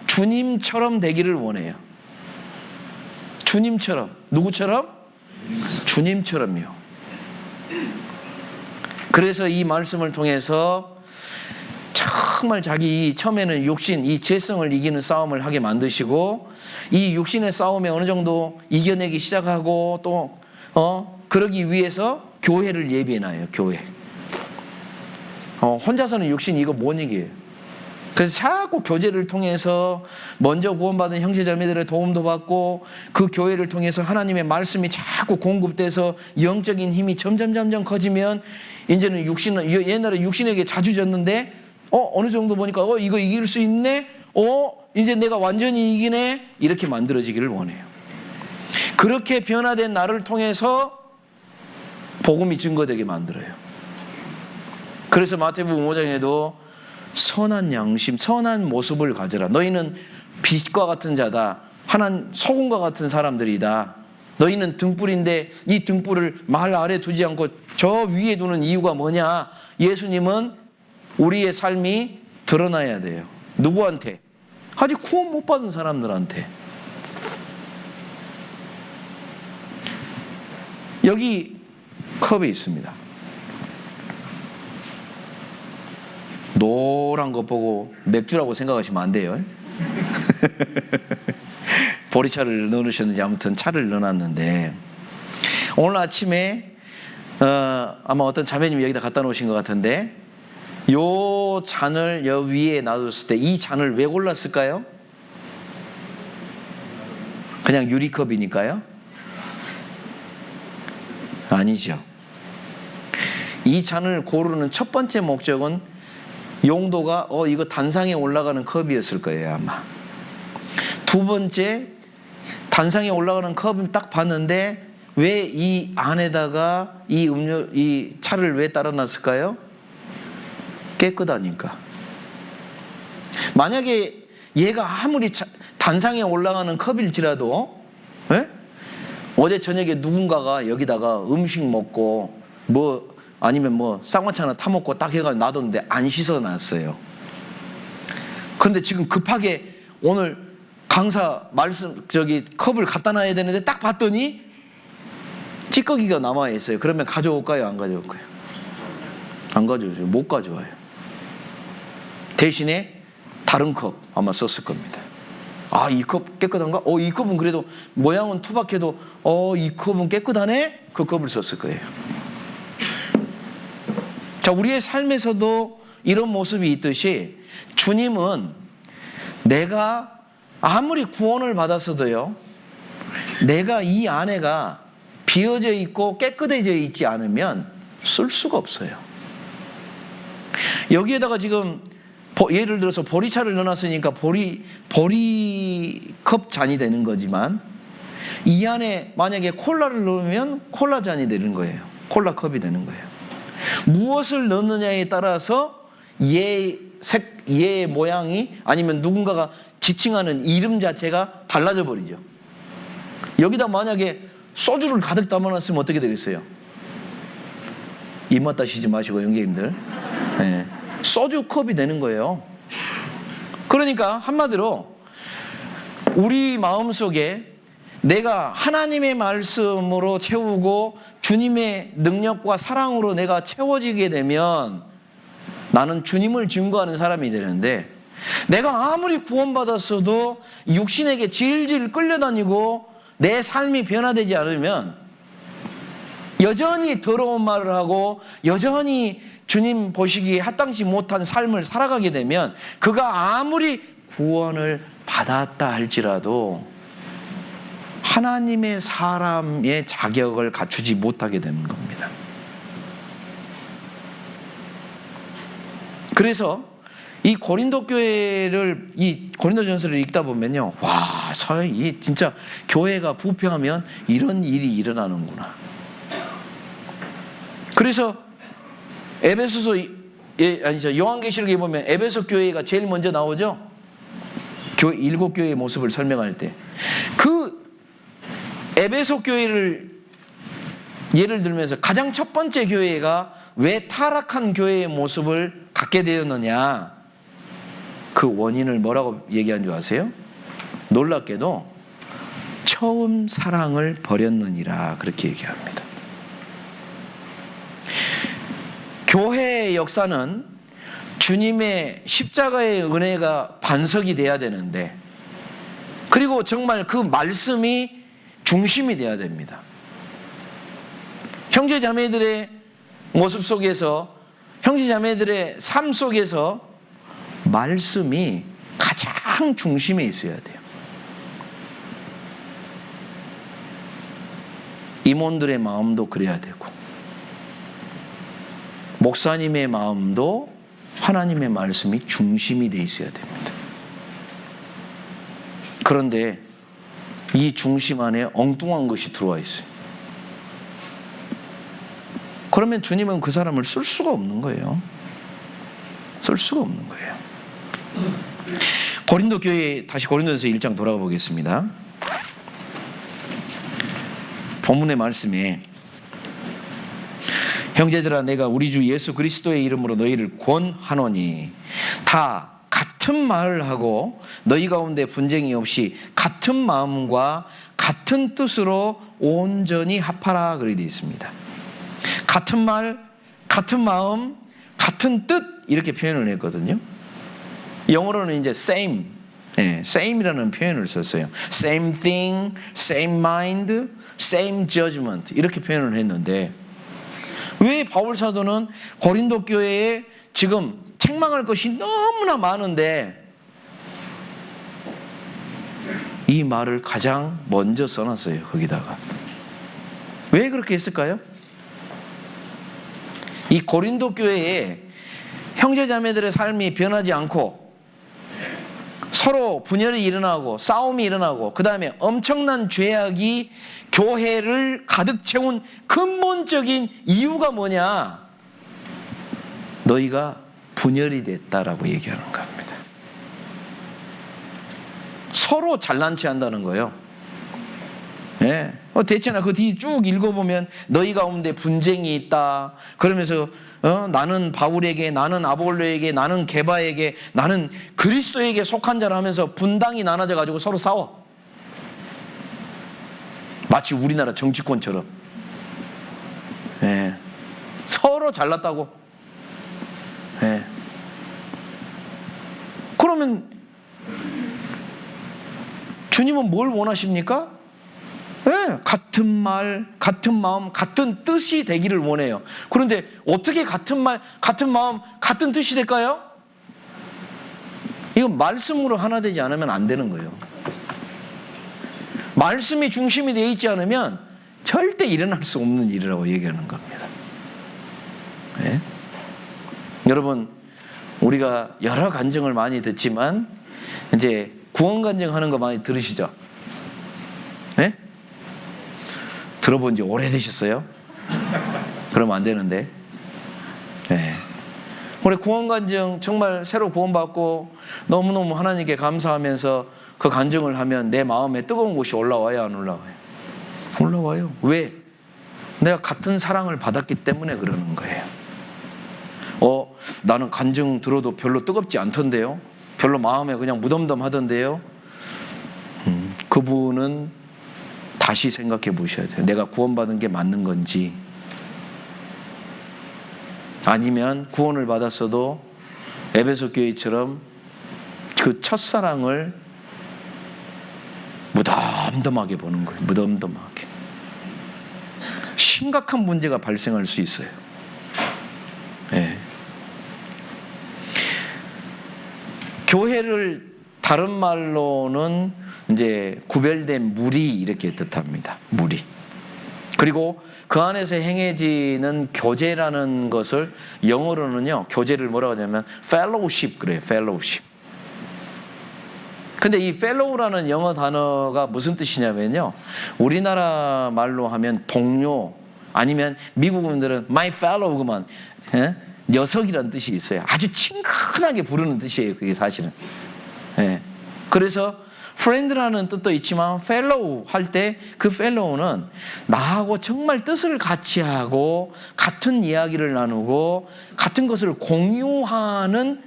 주님처럼 되기를 원해요. 주님처럼. 누구처럼? 주님처럼요. 그래서 이 말씀을 통해서 정말 자기 처음에는 육신, 이 죄성을 이기는 싸움을 하게 만드시고 이 육신의 싸움에 어느 정도 이겨내기 시작하고 또 그러기 위해서 교회를 예비해놔요. 교회. 혼자서는 육신 이거 뭔 얘기예요? 그래서 자꾸 교제를 통해서 먼저 구원받은 형제자매들의 도움도 받고 그 교회를 통해서 하나님의 말씀이 자꾸 공급돼서 영적인 힘이 점점 커지면 이제는 옛날에 육신에게 자주 졌는데 어느 정도 보니까 이거 이길 수 있네? 이제 내가 완전히 이기네? 이렇게 만들어지기를 원해요. 그렇게 변화된 나를 통해서 복음이 증거되게 만들어요. 그래서 마태복음 5장에도 선한 양심, 선한 모습을 가져라. 너희는 빛과 같은 자다. 소금과 같은 사람들이다. 너희는 등불인데 이 등불을 말 아래 두지 않고 저 위에 두는 이유가 뭐냐? 예수님은 우리의 삶이 드러나야 돼요. 누구한테? 아직 구원 못 받은 사람들한테. 여기 컵이 있습니다. 노란 거 보고 맥주라고 생각하시면 안 돼요. 보리차를 넣으셨는지 아무튼 차를 넣어놨는데, 오늘 아침에 아마 어떤 자매님이 여기다 갖다 놓으신 것 같은데, 요 잔을 여 위에 놔뒀을 때 이 잔을 왜 골랐을까요? 그냥 유리컵이니까요? 아니죠. 이 잔을 고르는 첫 번째 목적은 용도가 이거 단상에 올라가는 컵이었을 거예요, 아마. 두 번째, 단상에 올라가는 컵을 딱 봤는데 왜 이 안에다가 이 차를 왜 따라 놨을까요? 깨끗하니까. 만약에 얘가 아무리 단상에 올라가는 컵일지라도, 예? 어제 저녁에 누군가가 여기다가 음식 먹고 아니면 쌍화차 하나 타먹고 딱 해가지고 놔뒀는데 안 씻어놨어요. 그런데 지금 급하게 오늘 강사 컵을 갖다 놔야 되는데 딱 봤더니 찌꺼기가 남아 있어요. 그러면 가져올까요? 안 가져올까요? 안 가져오죠. 못 가져와요. 대신에 다른 컵 아마 썼을 겁니다. 아, 이 컵 깨끗한가? 이 컵은 그래도 모양은 투박해도 이 컵은 깨끗하네? 그 컵을 썼을 거예요. 자, 우리의 삶에서도 이런 모습이 있듯이 주님은 내가 아무리 구원을 받았어도요, 내가 이 안에가 비어져 있고 깨끗해져 있지 않으면 쓸 수가 없어요. 여기에다가 지금 예를 들어서 보리차를 넣어놨으니까 보리컵 잔이 되는 거지만, 이 안에 만약에 콜라를 넣으면 콜라 잔이 되는 거예요. 콜라 컵이 되는 거예요. 무엇을 넣느냐에 따라서 얘의 모양이, 아니면 누군가가 지칭하는 이름 자체가 달라져 버리죠. 여기다 만약에 소주를 가득 담아놨으면 어떻게 되겠어요? 입맛 다시지 마시고, 형제님들. 네. 소주 컵이 되는 거예요. 그러니까 한마디로 우리 마음속에 내가 하나님의 말씀으로 채우고 주님의 능력과 사랑으로 내가 채워지게 되면 나는 주님을 증거하는 사람이 되는데, 내가 아무리 구원받았어도 육신에게 질질 끌려다니고 내 삶이 변화되지 않으면 여전히 더러운 말을 하고 여전히 주님 보시기에 합당치 못한 삶을 살아가게 되면, 그가 아무리 구원을 받았다 할지라도 하나님의 사람의 자격을 갖추지 못하게 되는 겁니다. 그래서 이 고린도 교회를, 이 고린도전서를 읽다 보면요, 와, 이 진짜 교회가 부패하면 이런 일이 일어나는구나. 그래서 요한계시록에 보면 에베소 교회가 제일 먼저 나오죠. 일곱 교회의 모습을 설명할 때 그 에베소 교회를 예를 들면서 가장 첫 번째 교회가 왜 타락한 교회의 모습을 갖게 되었느냐, 그 원인을 뭐라고 얘기한 줄 아세요? 놀랍게도 처음 사랑을 버렸느니라, 그렇게 얘기합니다. 교회의 역사는 주님의 십자가의 은혜가 반석이 돼야 되는데, 그리고 정말 그 말씀이 중심이 돼야 됩니다. 형제 자매들의 모습 속에서, 형제 자매들의 삶 속에서 말씀이 가장 중심에 있어야 돼요. 임원들의 마음도 그래야 되고, 목사님의 마음도 하나님의 말씀이 중심이 돼 있어야 됩니다. 그런데 이 중심 안에 엉뚱한 것이 들어와 있어요. 그러면 주님은 그 사람을 쓸 수가 없는 거예요. 쓸 수가 없는 거예요. 고린도 교회, 다시 고린도전서 1장 돌아가 보겠습니다. 본문의 말씀에 형제들아 내가 우리 주 예수 그리스도의 이름으로 너희를 권하노니 다 같은 말을 하고 너희 가운데 분쟁이 없이 같은 마음과 같은 뜻으로 온전히 합하라 그렇게 되어 있습니다. 같은 말, 같은 마음, 같은 뜻 이렇게 표현을 했거든요. 영어로는 이제 same, same이라는 표현을 썼어요. Same thing, same mind, same judgment 이렇게 표현을 했는데 왜 바울 사도는 고린도 교회에 지금 책망할 것이 너무나 많은데 이 말을 가장 먼저 써놨어요. 거기다가 왜 그렇게 했을까요? 이 고린도 교회에 형제자매들의 삶이 변하지 않고 서로 분열이 일어나고 싸움이 일어나고 그 다음에 엄청난 죄악이 교회를 가득 채운 근본적인 이유가 뭐냐? 너희가 분열이 됐다라고 얘기하는 겁니다. 서로 잘난 체 한다는 거예요. 예. 대체나 그 뒤 쭉 읽어보면 너희 가운데 분쟁이 있다. 그러면서 나는 바울에게, 나는 아볼로에게, 나는 게바에게, 나는 그리스도에게 속한 자라 하면서 분당이 나눠져 가지고 서로 싸워. 마치 우리나라 정치권처럼. 예. 서로 잘났다고. 예. 그러면 주님은 뭘 원하십니까? 네, 같은 말, 같은 마음, 같은 뜻이 되기를 원해요. 그런데 어떻게 같은 말, 같은 마음, 같은 뜻이 될까요? 이건 말씀으로 하나 되지 않으면 안 되는 거예요. 말씀이 중심이 되어 있지 않으면 절대 일어날 수 없는 일이라고 얘기하는 겁니다. 네? 여러분, 우리가 여러 간증을 많이 듣지만 이제 구원 간증하는 거 많이 들으시죠? 네? 들어본 지 오래되셨어요? 그러면 안 되는데. 네. 올해 구원 간증 정말 새로 구원받고 너무너무 하나님께 감사하면서 그 간증을 하면 내 마음에 뜨거운 곳이 올라와요, 안 올라와요? 올라와요. 왜? 내가 같은 사랑을 받았기 때문에 그러는 거예요. 나는 간증 들어도 별로 뜨겁지 않던데요? 별로 마음에 그냥 무덤덤하던데요? 그분은 다시 생각해 보셔야 돼요. 내가 구원받은 게 맞는 건지, 아니면 구원을 받았어도 에베소 교회처럼 그 첫사랑을 무덤덤하게 보는 거예요. 무덤덤하게. 심각한 문제가 발생할 수 있어요. 네. 교회를 다른 말로는 이제 구별된 무리 이렇게 뜻합니다. 무리. 그리고 그 안에서 행해지는 교제라는 것을 영어로는요, 교제를 뭐라고 하냐면 fellowship 그래요. fellowship. 근데 이 fellow라는 영어 단어가 무슨 뜻이냐면요, 우리나라 말로 하면 동료, 아니면 미국 분들은 my fellow 그만, 녀석이라는 뜻이 있어요. 아주 친근하게 부르는 뜻이에요. 그게 사실은. 예. 그래서 friend라는 뜻도 있지만 fellow 할 때 그 fellow는 나하고 정말 뜻을 같이 하고 같은 이야기를 나누고 같은 것을 공유하는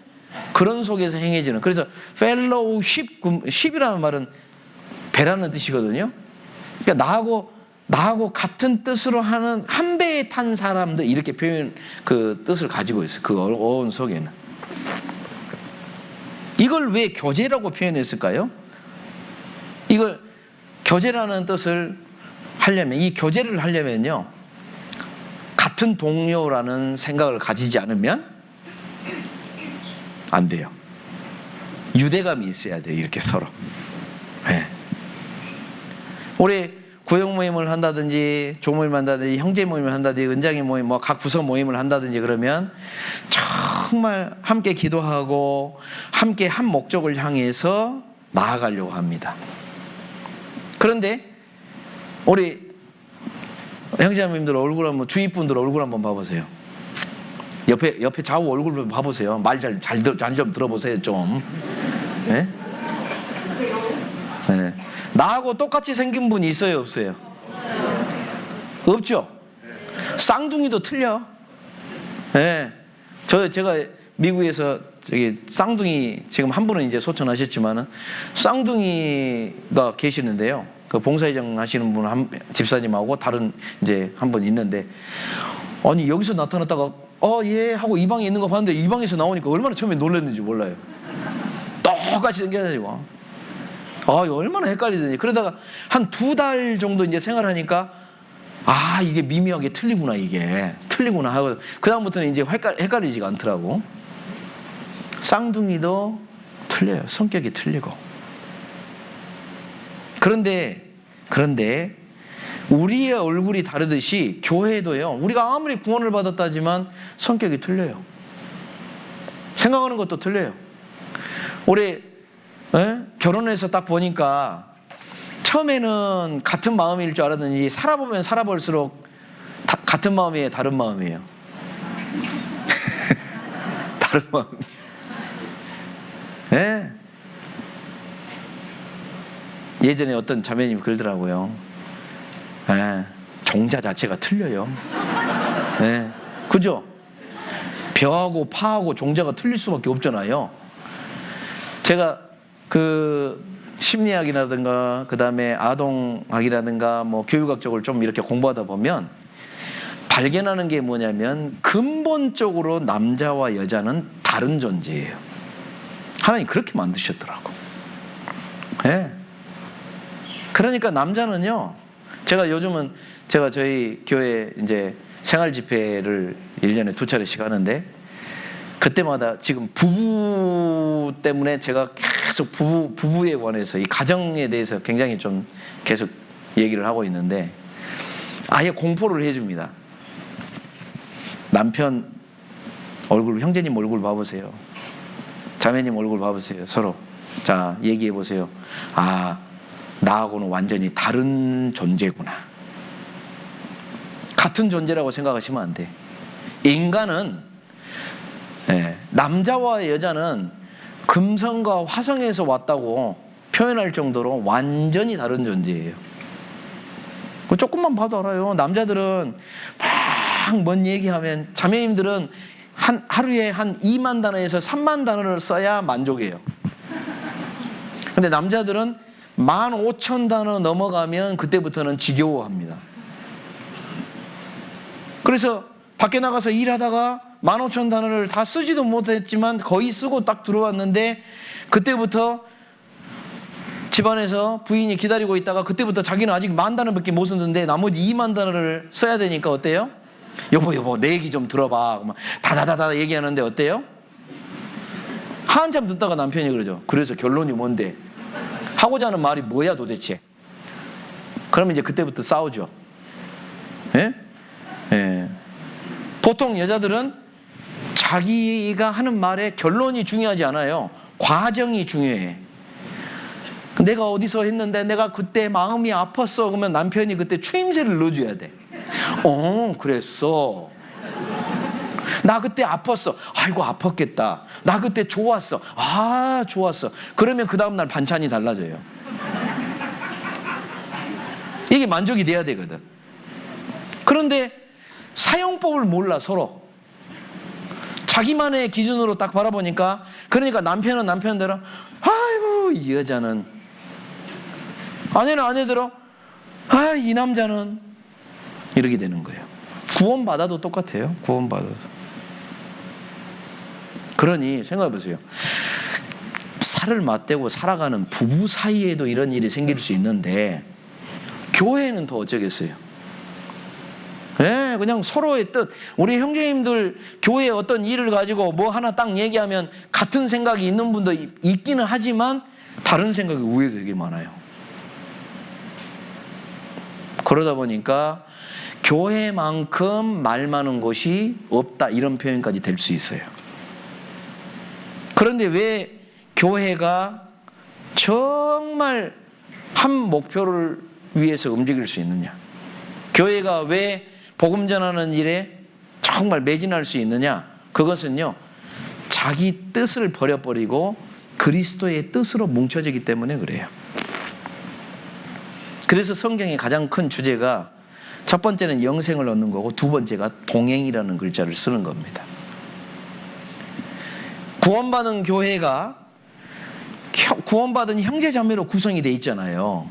그런 속에서 행해지는. 그래서 fellowship, ship이라는 말은 배라는 뜻이거든요. 그러니까 나하고 같은 뜻으로 하는 한 배에 탄 사람들 이렇게 표현 그 뜻을 가지고 있어요. 그 어원 속에는. 이걸 왜 교제라고 표현했을까요? 이걸 교제라는 뜻을 하려면, 이 교제를 하려면요, 같은 동료라는 생각을 가지지 않으면 안 돼요. 유대감이 있어야 돼요. 이렇게 서로. 네. 우리 구역 모임을 한다든지 조모임을 한다든지 형제 모임을 한다든지 은장의 모임, 뭐 각 부서 모임을 한다든지 그러면 정말 함께 기도하고 함께 한 목적을 향해서 나아가려고 합니다. 그런데 우리 형제자매님들 얼굴 한번, 주위 분들 얼굴 한번 봐보세요. 옆에 좌우 얼굴 좀 봐보세요. 말 잘 좀 들어보세요 좀. 네? 네. 나하고 똑같이 생긴 분이 있어요, 없어요? 없죠? 쌍둥이도 틀려. 예. 제가 미국에서 쌍둥이, 지금 한 분은 이제 소천하셨지만은 쌍둥이가 계시는데요. 그 봉사회장 하시는 분 집사님하고 다른 이제 한 분 있는데, 아니 여기서 나타났다가 예 하고 이 방에 있는 거 봤는데 이 방에서 나오니까 얼마나 처음에 놀랐는지 몰라요. 똑같이 생겨가지고 얼마나 헷갈리더니, 그러다가 한 2달 정도 이제 생활하니까 이게 미묘하게 틀리구나, 이게 틀리구나 하고 그 다음부터는 이제 헷갈리지가 않더라고. 쌍둥이도 틀려요. 성격이 틀리고. 그런데 우리의 얼굴이 다르듯이 교회도요, 우리가 아무리 구원을 받았다지만 성격이 틀려요. 생각하는 것도 틀려요. 올해 결혼해서 딱 보니까 처음에는 같은 마음일 줄 알았는지 살아보면 살아볼수록 같은 마음이에요, 다른 마음이에요? 다른 마음이에요. 예. 예전에 어떤 자매님이 그러더라고요. 종자 자체가 틀려요. 그죠? 벼하고 파하고 종자가 틀릴 수밖에 없잖아요. 제가 그 심리학이라든가 그 다음에 아동학이라든가 뭐 교육학 쪽을 좀 이렇게 공부하다 보면 발견하는 게 뭐냐면, 근본적으로 남자와 여자는 다른 존재예요. 하나님 그렇게 만드셨더라고. 그러니까 남자는요, 요즘은 제가 저희 교회 이제 생활 집회를 1년에 2차례씩 하는데, 그때마다 지금 부부 때문에 제가 계속 부부에 관해서, 이 가정에 대해서 굉장히 좀 계속 얘기를 하고 있는데, 아예 공포를 해줍니다. 남편 얼굴, 형제님 얼굴 봐보세요. 자매님 얼굴 봐보세요. 서로. 자, 얘기해 보세요. 나하고는 완전히 다른 존재구나. 같은 존재라고 생각하시면 안 돼. 인간은, 남자와 여자는 금성과 화성에서 왔다고 표현할 정도로 완전히 다른 존재예요. 조금만 봐도 알아요. 남자들은 막 뭔 얘기하면, 자매님들은 하루에 한 2만 단어에서 3만 단어를 써야 만족해요. 근데 남자들은 15,000단어 넘어가면 그때부터는 지겨워합니다. 그래서 밖에 나가서 일하다가 15,000단어를 다 쓰지도 못했지만 거의 쓰고 딱 들어왔는데, 그때부터 집안에서 부인이 기다리고 있다가 그때부터 자기는 아직 10,000단어밖에 못 썼는데 나머지 20,000단어를 써야 되니까 어때요? 여보 내 얘기 좀 들어봐. 다다다다 얘기하는데 어때요? 한참 듣다가 남편이 그러죠. 그래서 결론이 뭔데? 하고자 하는 말이 뭐야 도대체? 그러면 이제 그때부터 싸우죠. 보통 여자들은 자기가 하는 말에 결론이 중요하지 않아요. 과정이 중요해. 내가 어디서 했는데 내가 그때 마음이 아팠어. 그러면 남편이 그때 추임새를 넣어줘야 돼. 그랬어. 나 그때 아팠어. 아이고 아팠겠다. 나 그때 좋았어. 좋았어. 그러면 그 다음날 반찬이 달라져요. 이게 만족이 돼야 되거든. 그런데 사용법을 몰라, 서로. 자기만의 기준으로 딱 바라보니까, 그러니까 남편은 남편대로, 아이고 이 여자는, 아내는 아내대로, 이 남자는, 이렇게 되는 거예요. 구원받아도 똑같아요. 구원받아도. 그러니 생각해 보세요. 살을 맞대고 살아가는 부부 사이에도 이런 일이 생길 수 있는데, 교회는 더 어쩌겠어요. 그냥 서로의 뜻. 우리 형제님들 교회에 어떤 일을 가지고 뭐 하나 딱 얘기하면 같은 생각이 있는 분도 있기는 하지만 다른 생각이 우회도 되게 많아요. 그러다 보니까 교회만큼 말 많은 곳이 없다, 이런 표현까지 될 수 있어요. 그런데 왜 교회가 정말 한 목표를 위해서 움직일 수 있느냐? 교회가 왜 복음 전하는 일에 정말 매진할 수 있느냐? 그것은요, 자기 뜻을 버려버리고 그리스도의 뜻으로 뭉쳐지기 때문에 그래요. 그래서 성경의 가장 큰 주제가 첫 번째는 영생을 얻는 거고 두 번째가 동행이라는 글자를 쓰는 겁니다. 구원받은 교회가 구원받은 형제자매로 구성이 돼 있잖아요.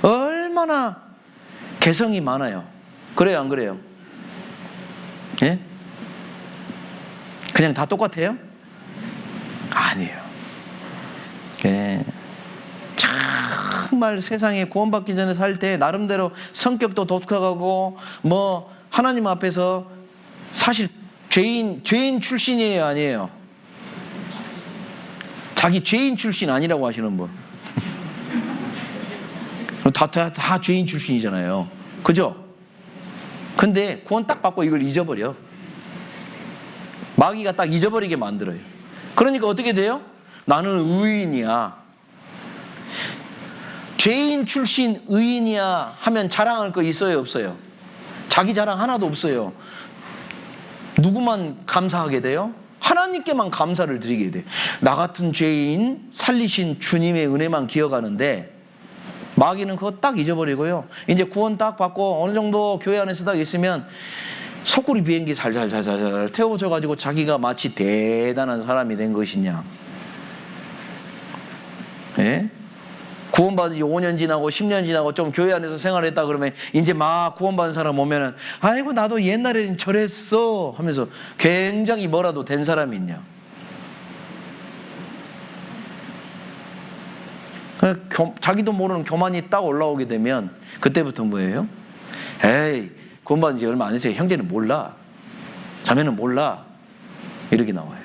얼마나 개성이 많아요. 그래요, 안 그래요? 예? 그냥 다 똑같아요? 아니에요. 예. 정말 세상에 구원받기 전에 살 때 나름대로 성격도 독특하고 뭐 하나님 앞에서 사실 죄인 출신이에요, 아니에요? 자기 죄인 출신 아니라고 하시는 분. 다 죄인 출신이잖아요. 그죠? 근데 구원 딱 받고 이걸 잊어버려. 마귀가 딱 잊어버리게 만들어요. 그러니까 어떻게 돼요? 나는 의인이야. 죄인 출신 의인이야 하면 자랑할 거 있어요, 없어요? 자기 자랑 하나도 없어요. 누구만 감사하게 돼요? 하나님께만 감사를 드리게 돼요. 나 같은 죄인 살리신 주님의 은혜만 기억하는데 마귀는 그거 딱 잊어버리고요. 이제 구원 딱 받고 어느 정도 교회 안에서 딱 있으면 속구리 비행기 살살살살 태워져가지고 자기가 마치 대단한 사람이 된 것이냐. 예? 구원받은 지 5년 지나고 10년 지나고 좀 교회 안에서 생활했다 그러면 이제 막 구원받은 사람 오면은 아이고 나도 옛날에는 저랬어 하면서 굉장히 뭐라도 된 사람이 있냐. 자기도 모르는 교만이 딱 올라오게 되면 그때부터 뭐예요? 에이 구원받은 지 얼마 안 됐어요. 형제는 몰라. 자매는 몰라. 이렇게 나와요.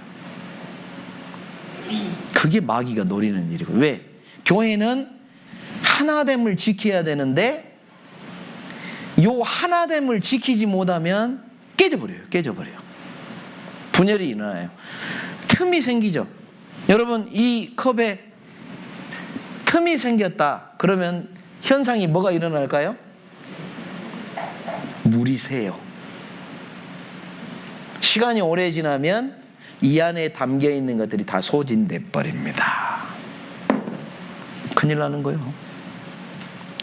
그게 마귀가 노리는 일이고. 왜? 교회는 하나됨을 지켜야 되는데 요 하나됨을 지키지 못하면 깨져버려요. 분열이 일어나요. 틈이 생기죠. 여러분 이 컵에 틈이 생겼다 그러면 현상이 뭐가 일어날까요? 물이 새요. 시간이 오래 지나면 이 안에 담겨 있는 것들이 다 소진돼 버립니다. 큰일 나는 거예요.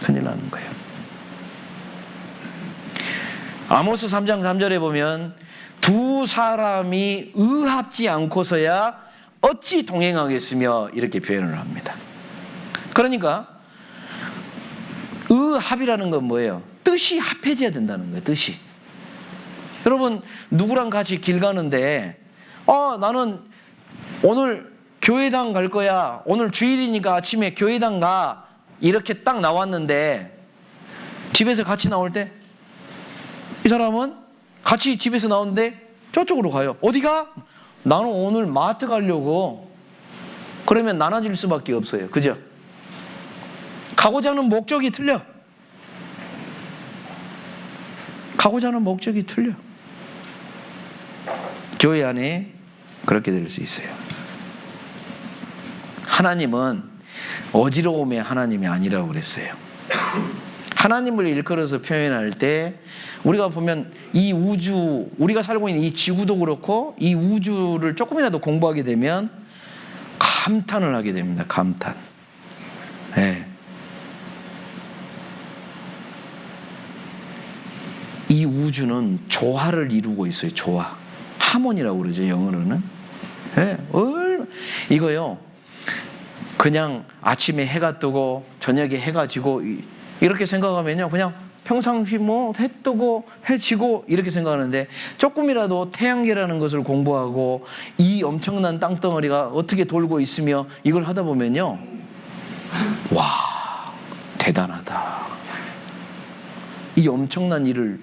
큰일 나는 거예요. 아모스 3장 3절에 보면 두 사람이 의합지 않고서야 어찌 동행하겠으며 이렇게 표현을 합니다. 그러니까 의합이라는 건 뭐예요? 뜻이 합해져야 된다는 거예요. 뜻이. 여러분 누구랑 같이 길 가는데 나는 오늘 교회당 갈 거야. 오늘 주일이니까 아침에 교회당 가. 이렇게 딱 나왔는데 집에서 같이 나올 때 이 사람은 같이 집에서 나오는데 저쪽으로 가요. 어디가? 나는 오늘 마트 가려고. 그러면 나눠질 수밖에 없어요. 그죠? 가고자 하는 목적이 틀려. 가고자 하는 목적이 틀려. 교회 안에 그렇게 될 수 있어요. 하나님은 어지러움의 하나님이 아니라고 그랬어요. 하나님을 일컬어서 표현할 때 우리가 보면 이 우주, 우리가 살고 있는 이 지구도 그렇고 이 우주를 조금이라도 공부하게 되면 감탄을 하게 됩니다. 감탄. 네. 이 우주는 조화를 이루고 있어요. 조화. 하모니라고 그러죠. 영어로는. 네. 이거요. 그냥 아침에 해가 뜨고 저녁에 해가 지고 이렇게 생각하면요. 그냥 평상시 뭐 해 뜨고 해 지고 이렇게 생각하는데 조금이라도 태양계라는 것을 공부하고 이 엄청난 땅덩어리가 어떻게 돌고 있으며 이걸 하다 보면요. 와, 대단하다. 이 엄청난 일을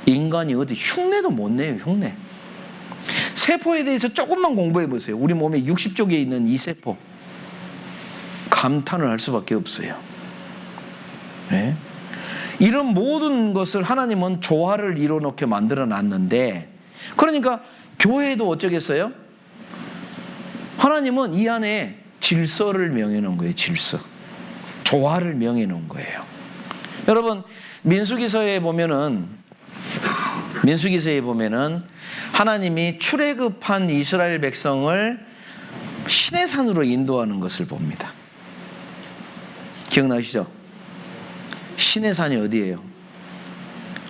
인간이 어디 흉내도 못 내요. 흉내. 세포에 대해서 조금만 공부해 보세요. 우리 몸에 60조 개 있는 이 세포. 감탄을 할 수밖에 없어요. 네? 이런 모든 것을 하나님은 조화를 이뤄놓게 만들어 놨는데, 그러니까 교회도 어쩌겠어요? 하나님은 이 안에 질서를 명해 놓은 거예요. 질서. 조화를 명해 놓은 거예요. 여러분 민수기서에 보면은 하나님이 출애굽한 이스라엘 백성을 시내산으로 인도하는 것을 봅니다. 기억나시죠? 시내산이 어디예요?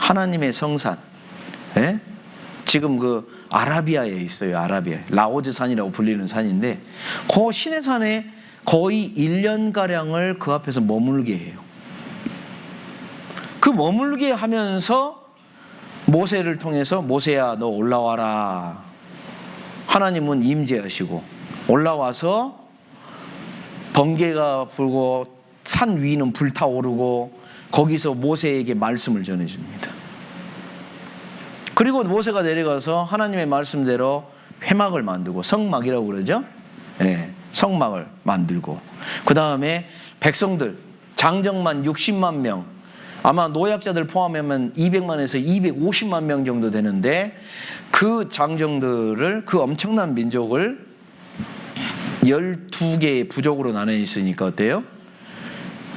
하나님의 성산. 예? 지금 그 아라비아에 있어요. 아라비아. 라오즈 산이라고 불리는 산인데 그 시내산에 거의 1년가량을 그 앞에서 머물게 해요. 그 머물게 하면서 모세를 통해서 모세야 너 올라와라. 하나님은 임재하시고 올라와서 번개가 불고 산 위는 불타오르고 거기서 모세에게 말씀을 전해줍니다. 그리고 모세가 내려가서 하나님의 말씀대로 회막을 만들고 성막이라고 그러죠. 네, 성막을 만들고 그 다음에 백성들 장정만 60만 명, 아마 노약자들 포함하면 200만에서 250만 명 정도 되는데 그 장정들을, 그 엄청난 민족을 12개의 부족으로 나눠 있으니까 어때요?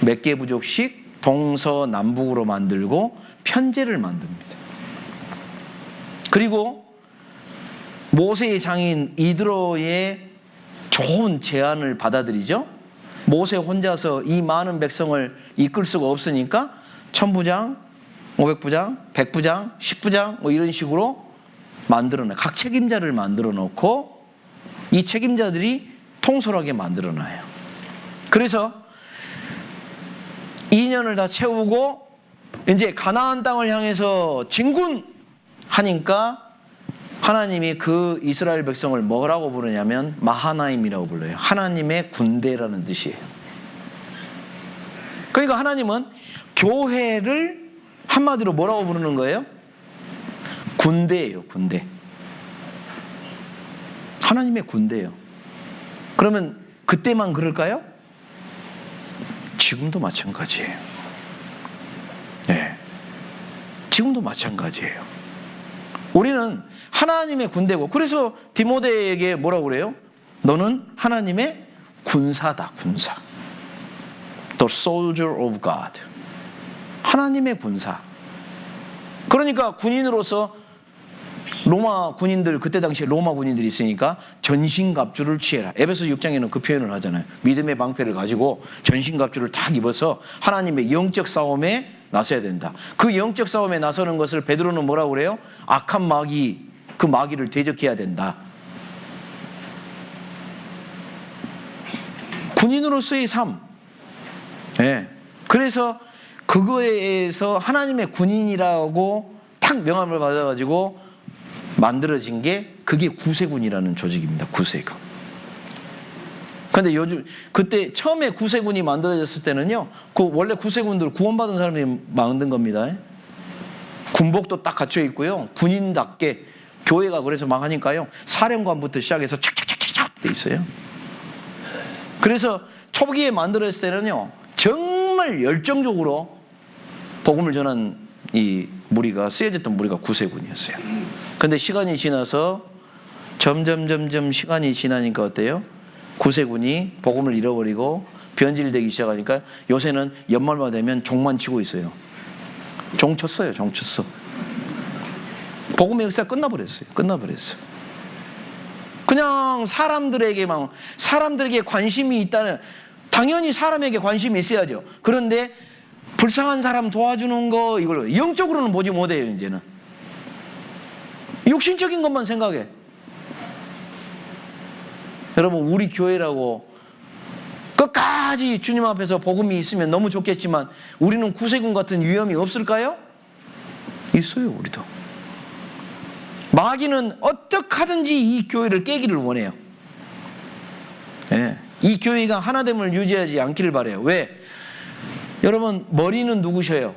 몇 개 부족씩 동서남북으로 만들고 편제를 만듭니다. 그리고 모세의 장인 이드로의 좋은 제안을 받아들이죠. 모세 혼자서 이 많은 백성을 이끌 수가 없으니까 1000부장, 500부장, 100부장, 10부장 뭐 이런 식으로 만들어놔요. 각 책임자를 만들어 놓고 이 책임자들이 통솔하게 만들어 놔요. 그래서 2년을 다 채우고 이제 가나안 땅을 향해서 진군하니까 하나님이 그 이스라엘 백성을 뭐라고 부르냐면 마하나임이라고 불러요. 하나님의 군대라는 뜻이에요. 그러니까 하나님은 교회를 한마디로 뭐라고 부르는 거예요? 군대예요, 군대. 하나님의 군대예요. 그러면 그때만 그럴까요? 지금도 마찬가지예요. 네. 지금도 마찬가지예요. 우리는 하나님의 군대고, 그래서 디모데에게 뭐라고 그래요? 너는 하나님의 군사다, 군사. The soldier of God. 하나님의 군사. 그러니까 군인으로서 로마 군인들, 그때 당시에 로마 군인들이 있으니까 전신갑주를 취해라. 에베소 6장에는 그 표현을 하잖아요. 믿음의 방패를 가지고 전신갑주를 딱 입어서 하나님의 영적 싸움에 나서야 된다. 그 영적 싸움에 나서는 것을 베드로는 뭐라고 그래요? 악한 마귀, 그 마귀를 대적해야 된다. 군인으로서의 삶. 네. 그래서 그거에서 하나님의 군인이라고 딱 명함을 받아가지고 만들어진 게 그게 구세군이라는 조직입니다. 구세군. 근데 요즘 그때 처음에 구세군이 만들어졌을 때는요, 그 원래 구세군들 구원받은 사람들이 만든 겁니다. 군복도 딱 갖춰 있고요, 군인답게 교회가 그래서 막 하니까요, 사령관부터 시작해서 착착착착 돼 있어요. 그래서 초기에 만들어졌을 때는요, 정말 열정적으로 복음을 전한 이 무리가, 쓰여졌던 무리가 구세군이었어요. 근데 시간이 지나서 점점 시간이 지나니까 어때요? 구세군이 복음을 잃어버리고 변질되기 시작하니까 요새는 연말만 되면 종만 치고 있어요. 종 쳤어요. 복음의 역사 끝나버렸어요. 그냥 사람들에게 관심이 있다는, 당연히 사람에게 관심이 있어야죠. 그런데 불쌍한 사람 도와주는 거, 이걸 영적으로는 보지 못해요. 이제는 육신적인 것만 생각해. 여러분, 우리 교회라고 끝까지 주님 앞에서 복음이 있으면 너무 좋겠지만 우리는 구세군 같은 위험이 없을까요? 있어요. 우리도. 마귀는 어떻게 하든지 이 교회를 깨기를 원해요. 네. 이 교회가 하나됨을 유지하지 않기를 바라요. 왜? 여러분, 머리는 누구셔요?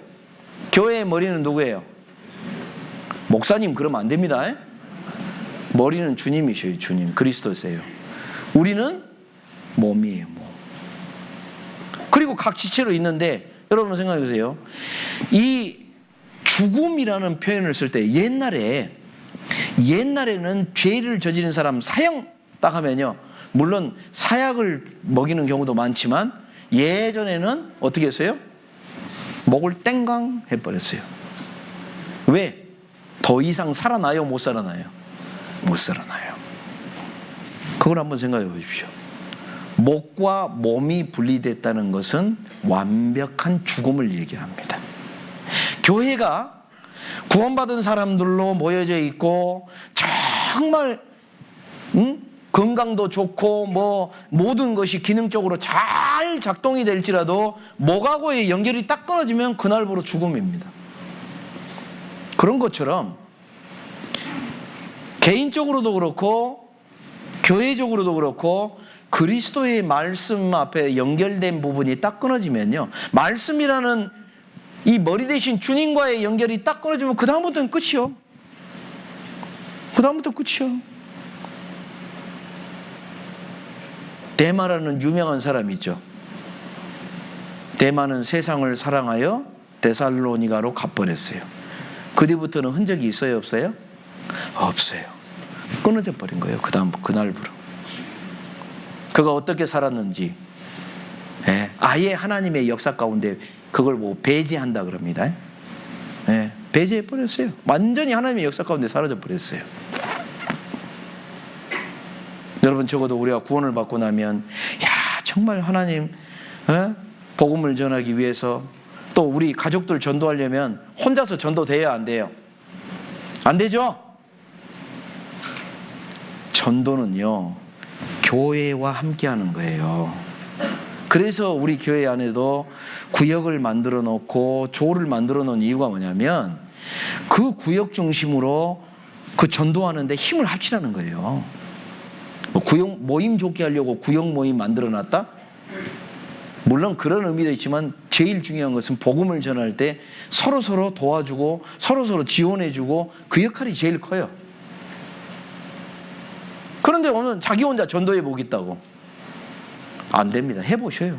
교회의 머리는 누구예요? 목사님 그러면 안 됩니다. 머리는 주님이셔요. 주님, 그리스도세요. 우리는 몸이에요. 몸. 그리고 각 지체로 있는데 여러분 생각해 보세요. 이 죽음이라는 표현을 쓸 때 옛날에는 죄를 저지른 사람 사형 딱 하면요, 물론 사약을 먹이는 경우도 많지만 예전에는 어떻게 했어요? 목을 땡강 해버렸어요. 왜? 더 이상 살아나요? 못 살아나요? 못 살아나요. 그걸 한번 생각해 보십시오. 목과 몸이 분리됐다는 것은 완벽한 죽음을 얘기합니다. 교회가 구원받은 사람들로 모여져 있고 정말 건강도 좋고 뭐 모든 것이 기능적으로 잘 작동이 될지라도 목하고의 연결이 딱 끊어지면 그날부로 죽음입니다. 그런 것처럼 개인적으로도 그렇고 교회적으로도 그렇고 그리스도의 말씀 앞에 연결된 부분이 딱 끊어지면요, 말씀이라는 이 머리 대신 주님과의 연결이 딱 끊어지면 그 다음부터는 끝이요. 그 다음부터 끝이요. 데마라는 유명한 사람이 있죠. 데마는 세상을 사랑하여 데살로니가로 가버렸어요. 그 뒤부터는 흔적이 있어요, 없어요? 없어요. 끊어져 버린 거예요. 그날부로. 그가 어떻게 살았는지, 아예 하나님의 역사 가운데 그걸 뭐 배제한다 그럽니다. 배제해 버렸어요. 완전히 하나님의 역사 가운데 사라져 버렸어요. 여러분, 적어도 우리가 구원을 받고 나면 정말 하나님 복음을 전하기 위해서, 또 우리 가족들 전도하려면 혼자서 전도돼야 안 돼요? 안 되죠? 전도는요, 교회와 함께 하는 거예요. 그래서 우리 교회 안에도 구역을 만들어 놓고 조를 만들어 놓은 이유가 뭐냐면, 그 구역 중심으로 그 전도하는데 힘을 합치라는 거예요. 구역 모임 좋게 하려고 구역 모임 만들어 놨다? 물론 그런 의미도 있지만 제일 중요한 것은 복음을 전할 때 서로 도와주고 서로 지원해주고 그 역할이 제일 커요. 그런데 오늘 자기 혼자 전도해 보겠다고, 안 됩니다. 해보셔요.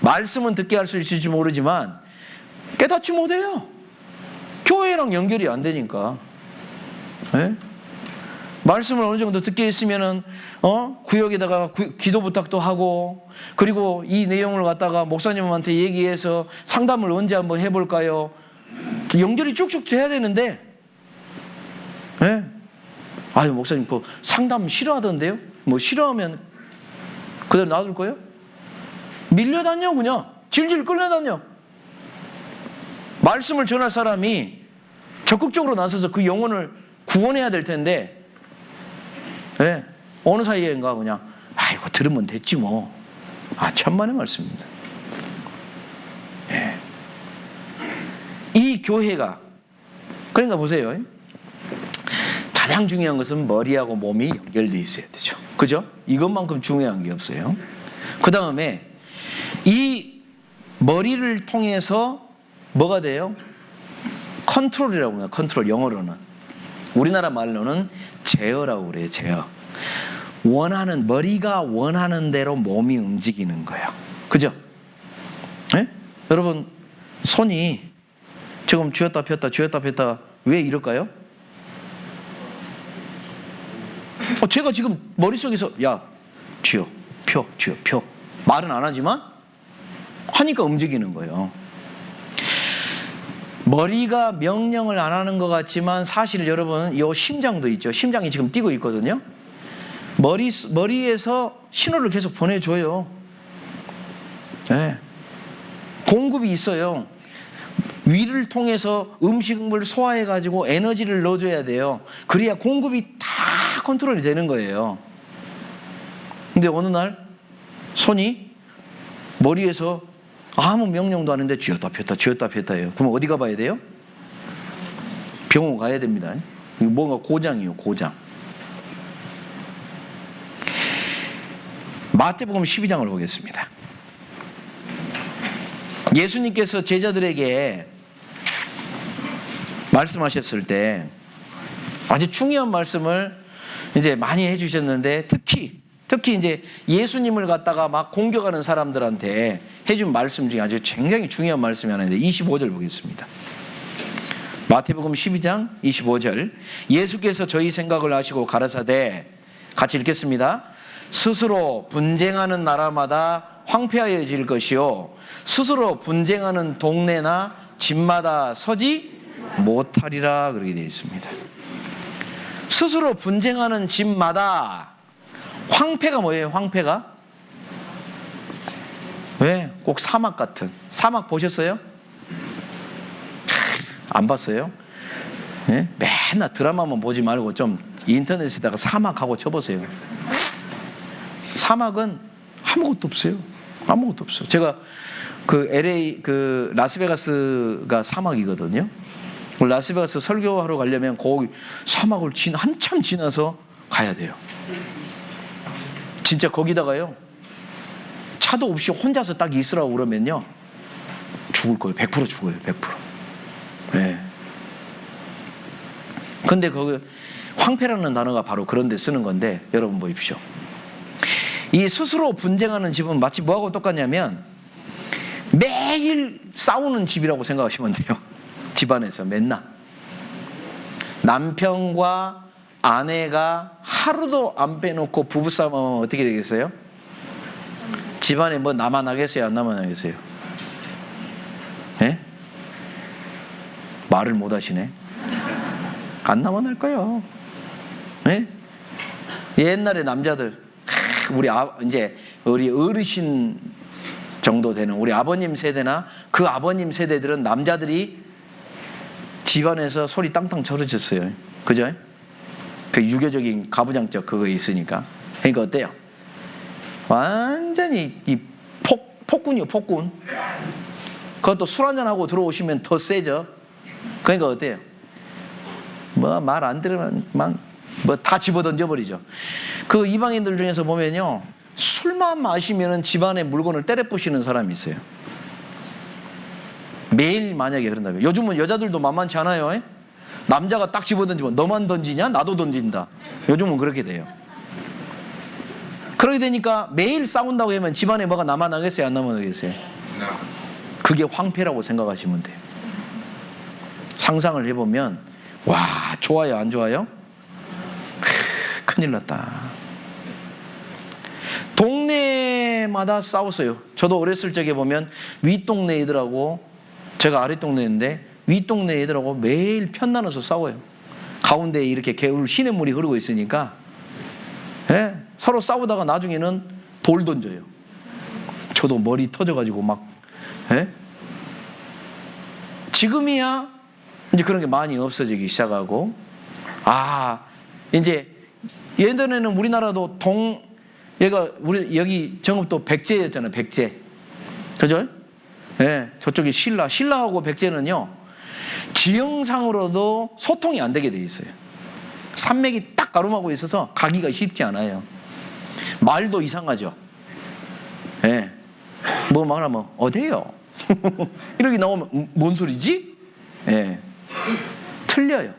말씀은 듣게 할 수 있을지 모르지만 깨닫지 못해요. 교회랑 연결이 안 되니까. 말씀을 어느 정도 듣게 했으면은 구역에다가 기도 부탁도 하고, 그리고 이 내용을 갖다가 목사님한테 얘기해서 상담을 언제 한번 해볼까요? 연결이 쭉쭉 돼야 되는데, 아유 목사님 그 상담 싫어하던데요? 뭐 싫어하면 그대로 놔둘 거예요? 밀려다녀. 그냥 질질 끌려다녀. 말씀을 전할 사람이 적극적으로 나서서 그 영혼을 구원해야 될 텐데, 어느 사이에인가 그냥 아이고 들으면 됐지 뭐. 천만의 말씀입니다. 이 교회가, 그러니까 보세요, 가장 중요한 것은 머리하고 몸이 연결되어 있어야 되죠. 그죠? 이것만큼 중요한 게 없어요. 그 다음에 이 머리를 통해서 뭐가 돼요? 컨트롤이라고 합니다. 컨트롤, 영어로는. 우리나라 말로는 제어라고 그래요. 제어. 머리가 원하는 대로 몸이 움직이는 거예요. 그죠? 여러분, 손이 지금 쥐었다 폈다 왜 이럴까요? 제가 지금 머릿속에서 쥐어 펴 말은 안 하지만 하니까 움직이는 거예요. 머리가 명령을 안 하는 것 같지만 사실 여러분, 이 심장도 있죠. 심장이 지금 뛰고 있거든요. 머리에서 신호를 계속 보내줘요. 공급이 있어요. 위를 통해서 음식을 소화해가지고 에너지를 넣어줘야 돼요. 그래야 공급이 다 컨트롤이 되는 거예요. 근데 어느 날 손이 머리에서 아무 명령도 안 했는데 쥐었다 폈다 해요. 그럼 어디 가봐야 돼요? 병원 가야 됩니다. 뭔가 고장이에요. 고장. 마태복음 12장을 보겠습니다. 예수님께서 제자들에게 말씀하셨을 때 아주 중요한 말씀을 이제 많이 해주셨는데, 특히 이제 예수님을 갖다가 막 공격하는 사람들한테 해준 말씀 중에 아주 굉장히 중요한 말씀이 하나 있는데 25절 보겠습니다. 마태복음 12장 25절. 예수께서 저희 생각을 아시고 가라사대, 같이 읽겠습니다. 스스로 분쟁하는 나라마다 황폐하여질 것이요 스스로 분쟁하는 동네나 집마다 서지 못하리라, 그렇게 되어 있습니다. 스스로 분쟁하는 집마다. 황폐가 뭐예요? 황폐가? 왜? 꼭 사막 같은. 사막 보셨어요? 안 봤어요? 예? 맨날 드라마만 보지 말고 좀 인터넷에다가 사막하고 쳐보세요. 사막은 아무것도 없어요. 아무것도 없어요. 제가 그 LA 그 라스베가스가 사막이거든요. 라스베가스 설교하러 가려면 거기 사막을 한참 지나서 가야 돼요. 진짜 거기다가요, 차도 없이 혼자서 딱 있으라고 그러면요, 죽을 거예요. 100% 죽어요. 100%. 네. 근데 거기 황폐라는 단어가 바로 그런 데 쓰는 건데, 여러분 보십시오. 이 스스로 분쟁하는 집은 마치 뭐하고 똑같냐면 매일 싸우는 집이라고 생각하시면 돼요. 집안에서 맨날 남편과 아내가 하루도 안 빼놓고 부부싸움하면 어떻게 되겠어요? 집안에 뭐 남아나겠어요? 안 남아나겠어요? 네? 말을 못 하시네. 안 남아날 거예요. 네? 옛날에 남자들, 이제 우리 어르신 정도 되는 우리 아버님 세대나 그 아버님 세대들은 남자들이 집안에서 소리 땅땅 절어졌어요. 그죠? 그 유교적인 가부장적 그거 있으니까. 그러니까 어때요? 완전히 이 폭군이요, 폭군. 그것도 술 한잔하고 들어오시면 더 세죠. 그러니까 어때요? 뭐 말 안 들으면 막 뭐 다 집어던져버리죠. 그 이방인들 중에서 보면요, 술만 마시면 집안에 물건을 때려 부시는 사람이 있어요. 매일 만약에 그런다면. 요즘은 여자들도 만만치 않아요. 남자가 딱 집어던지면 너만 던지냐? 나도 던진다. 요즘은 그렇게 돼요. 그렇게 되니까 매일 싸운다고 하면 집안에 뭐가 남아나겠어요? 안 남아나겠어요? 그게 황폐라고 생각하시면 돼요. 상상을 해보면 와, 좋아요? 안 좋아요? 큰일 났다. 동네마다 싸웠어요. 저도 어렸을 적에 보면 윗동네 애들하고, 제가 아랫동네인데 윗동네 애들하고 매일 편나눠서 싸워요. 가운데에 이렇게 개울 시냇물이 흐르고 있으니까, 예? 서로 싸우다가 나중에는 돌 던져요. 저도 머리 터져가지고 막, 예? 지금이야 이제 그런 게 많이 없어지기 시작하고, 이제 예전에는 우리나라도 얘가 우리 여기 정읍도 백제였잖아요. 백제. 그죠? 예, 저쪽이 신라하고 백제는요, 지형상으로도 소통이 안 되게 돼 있어요. 산맥이 딱 가름하고 있어서 가기가 쉽지 않아요. 말도 이상하죠. 예. 뭐 말하면 어디에요? 이렇게 나오면 뭔 소리지? 예. 틀려요.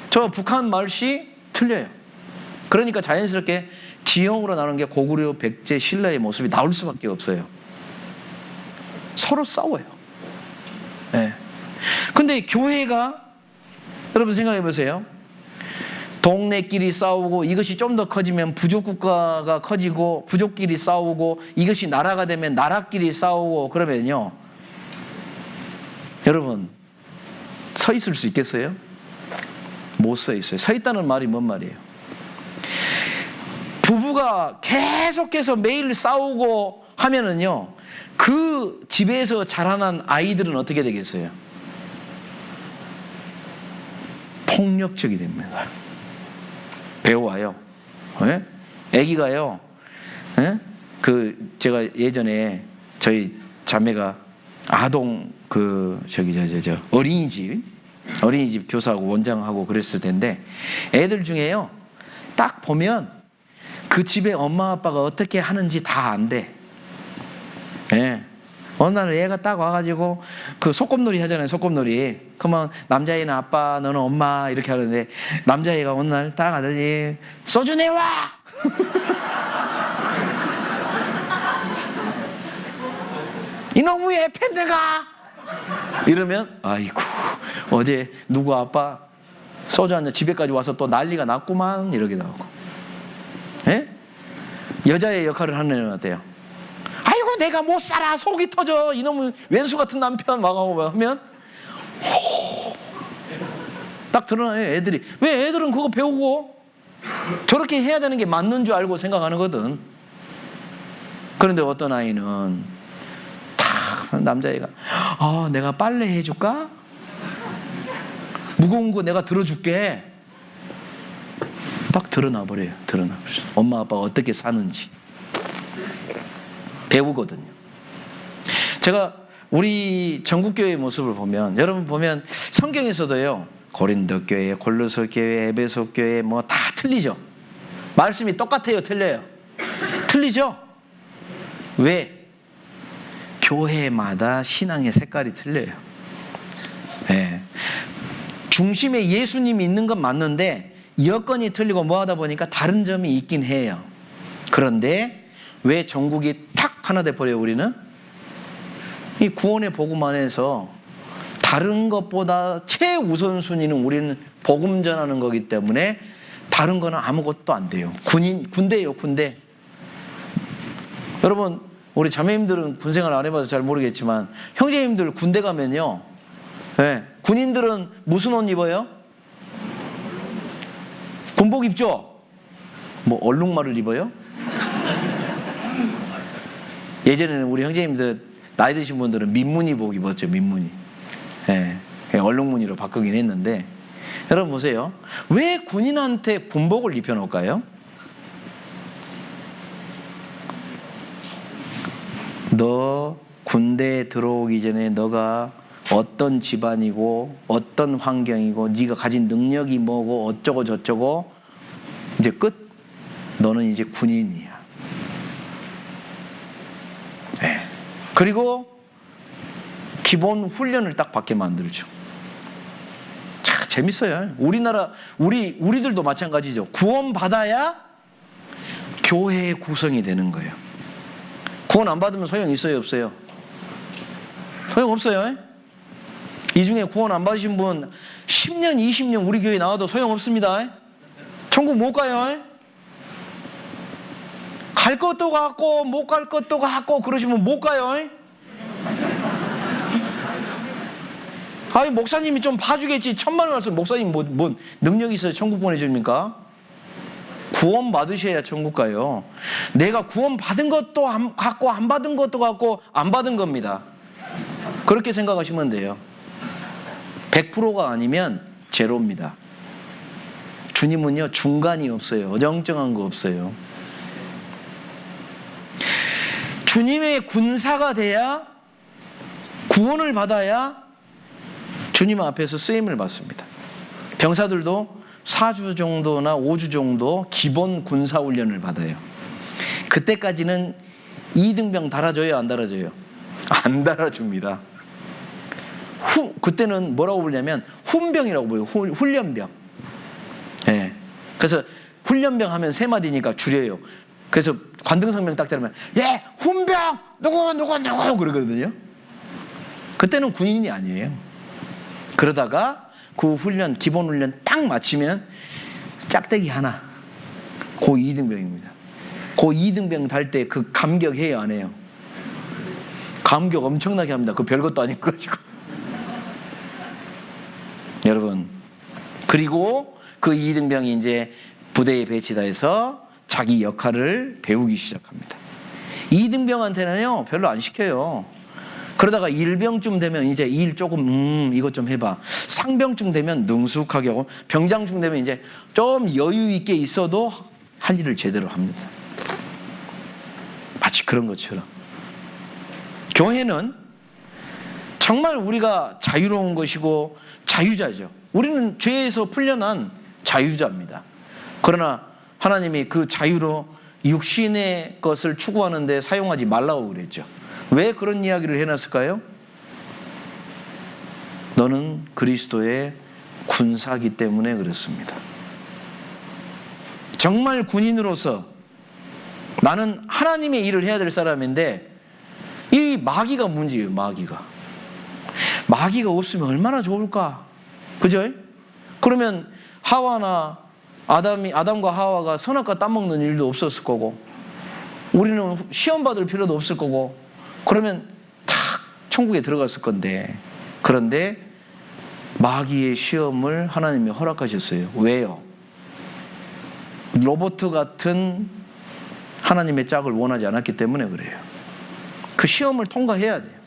저 북한 말씨 틀려요. 그러니까 자연스럽게 지형으로 나오는 게 고구려, 백제, 신라의 모습이 나올 수밖에 없어요. 서로 싸워요. 예. 근데 교회가, 여러분 생각해 보세요. 동네끼리 싸우고, 이것이 좀 더 커지면 부족국가가 커지고, 부족끼리 싸우고, 이것이 나라가 되면 나라끼리 싸우고, 그러면요, 여러분 서 있을 수 있겠어요? 못 서 있어요. 서 있다는 말이 뭔 말이에요? 부부가 계속해서 매일 싸우고 하면은요, 그 집에서 자라난 아이들은 어떻게 되겠어요? 폭력적이 됩니다. 배워와요. 예? 아기가요. 예? 제가 예전에 저희 자매가 아동 어린이집 교사하고 원장하고 그랬을 텐데, 애들 중에요, 딱 보면 그 집에 엄마 아빠가 어떻게 하는지 다 안 돼. 예. 어느 날 애가 딱 와가지고 그 소꿉놀이 하잖아요. 소꿉놀이. 그러면 남자애는 아빠, 너는 엄마 이렇게 하는데, 남자애가 어느 날 딱 하더니 소주 내와. 이놈의 팬데가 이러면, 아이고 어제 누구 아빠 소주 한잔 집에까지 와서 또 난리가 났구만, 이렇게 나오고. 예? 여자의 역할을 하는 애는 어때요? 아이고 내가 못 살아, 속이 터져, 이놈의 왼수 같은 남편 막하고 하면 딱 드러나요. 애들이. 왜? 애들은 그거 배우고 저렇게 해야 되는 게 맞는 줄 알고 생각하는 거든. 그런데 어떤 아이는 다 남자애가 내가 빨래 해줄까? 무거운 거 내가 들어줄게. 딱 드러나버려요. 드러나버려요. 엄마 아빠가 어떻게 사는지 배우거든요. 제가 우리 전국교회의 모습을 보면, 여러분 보면 성경에서도요, 고린도 교회, 골로새 교회, 에베소 교회 뭐 다 틀리죠. 말씀이 똑같아요, 틀려요? 틀리죠? 왜? 교회마다 신앙의 색깔이 틀려요. 네. 중심에 예수님이 있는 건 맞는데 여건이 틀리고 뭐 하다 보니까 다른 점이 있긴 해요. 그런데 왜 전국이 탁 하나 돼버려요? 우리는 이 구원의 복음 안에서 다른 것보다 최우선순위는 우리는 복음 전하는 거기 때문에 다른 거는 아무것도 안 돼요. 군대예요, 군대. 여러분, 우리 자매님들은 군생활 안 해봐서 잘 모르겠지만 형제님들 군대 가면요, 네, 군인들은 무슨 옷 입어요? 군복 입죠? 뭐 얼룩말을 입어요? 예전에는 우리 형제님들 나이 드신 분들은 민무늬복 입었죠. 민무늬. 네, 얼룩무늬로 바꾸긴 했는데, 여러분 보세요. 왜 군인한테 군복을 입혀놓을까요? 너 군대에 들어오기 전에 너가 어떤 집안이고 어떤 환경이고 네가 가진 능력이 뭐고 어쩌고 저쩌고, 이제 끝. 너는 이제 군인이야. 네. 그리고 기본 훈련을 딱 받게 만들죠. 참 재밌어요. 우리들도 마찬가지죠. 구원 받아야 교회의 구성이 되는 거예요. 구원 안 받으면 소용 있어요, 없어요? 소용 없어요. 이 중에 구원 안 받으신 분 10년, 20년 우리 교회 나와도 소용 없습니다. 천국 못 가요. 갈 것도 같고 못 갈 것도 같고 그러시면 못 가요. 아니, 목사님이 좀 봐주겠지. 천만 원 말씀 목사님 뭐 능력이 있어요? 천국 보내줍니까? 구원 받으셔야 천국 가요. 내가 구원 받은 것도 같고 안 받은 것도 같고 안 받은 겁니다. 그렇게 생각하시면 돼요. 100%가 아니면 제로입니다. 주님은요, 중간이 없어요. 어정쩡한 거 없어요. 주님의 군사가 돼야, 구원을 받아야 주님 앞에서 쓰임을 받습니다. 병사들도 4주 정도나 5주 정도 기본 군사훈련을 받아요. 그때까지는 2등병 달아줘요, 안 달아줘요? 안 달아줍니다. 그때는 뭐라고 부르냐면 훈병이라고 불러요. 훈련병. 네. 그래서 훈련병 하면 세 마디니까 줄여요. 그래서 관등성명 딱 들으면 예, 훈병 누구 그러거든요. 그때는 군인이 아니에요. 그러다가 그 훈련, 기본 훈련 딱 마치면 짝대기 하나, 고 2등병입니다. 고 2등병 달 때 그 감격해요, 안 해요? 감격 엄청나게 합니다. 그 별것도 아닌 거 가지고. 여러분, 그리고 그 2등병이 이제 부대에 배치돼서 자기 역할을 배우기 시작합니다. 2등병한테는요 별로 안 시켜요. 그러다가 1병쯤 되면 이제 일 조금 이것 좀 해봐. 상병쯤 되면 능숙하게 하고, 병장쯤 되면 이제 좀 여유 있게 있어도 할 일을 제대로 합니다. 마치 그런 것처럼 교회는 정말 우리가 자유로운 것이고 자유자죠. 우리는 죄에서 풀려난 자유자입니다. 그러나 하나님이 그 자유로 육신의 것을 추구하는 데 사용하지 말라고 그랬죠. 왜 그런 이야기를 해놨을까요? 너는 그리스도의 군사이기 때문에 그렇습니다. 정말 군인으로서 나는 하나님의 일을 해야 될 사람인데 이 마귀가 문제예요. 마귀가 없으면 얼마나 좋을까? 그죠? 그러면 아담과 하와가 선악과 따먹는 일도 없었을 거고, 우리는 시험 받을 필요도 없을 거고, 그러면 탁 천국에 들어갔을 건데, 그런데 마귀의 시험을 하나님이 허락하셨어요. 왜요? 로봇 같은 하나님의 짝을 원하지 않았기 때문에 그래요. 그 시험을 통과해야 돼요.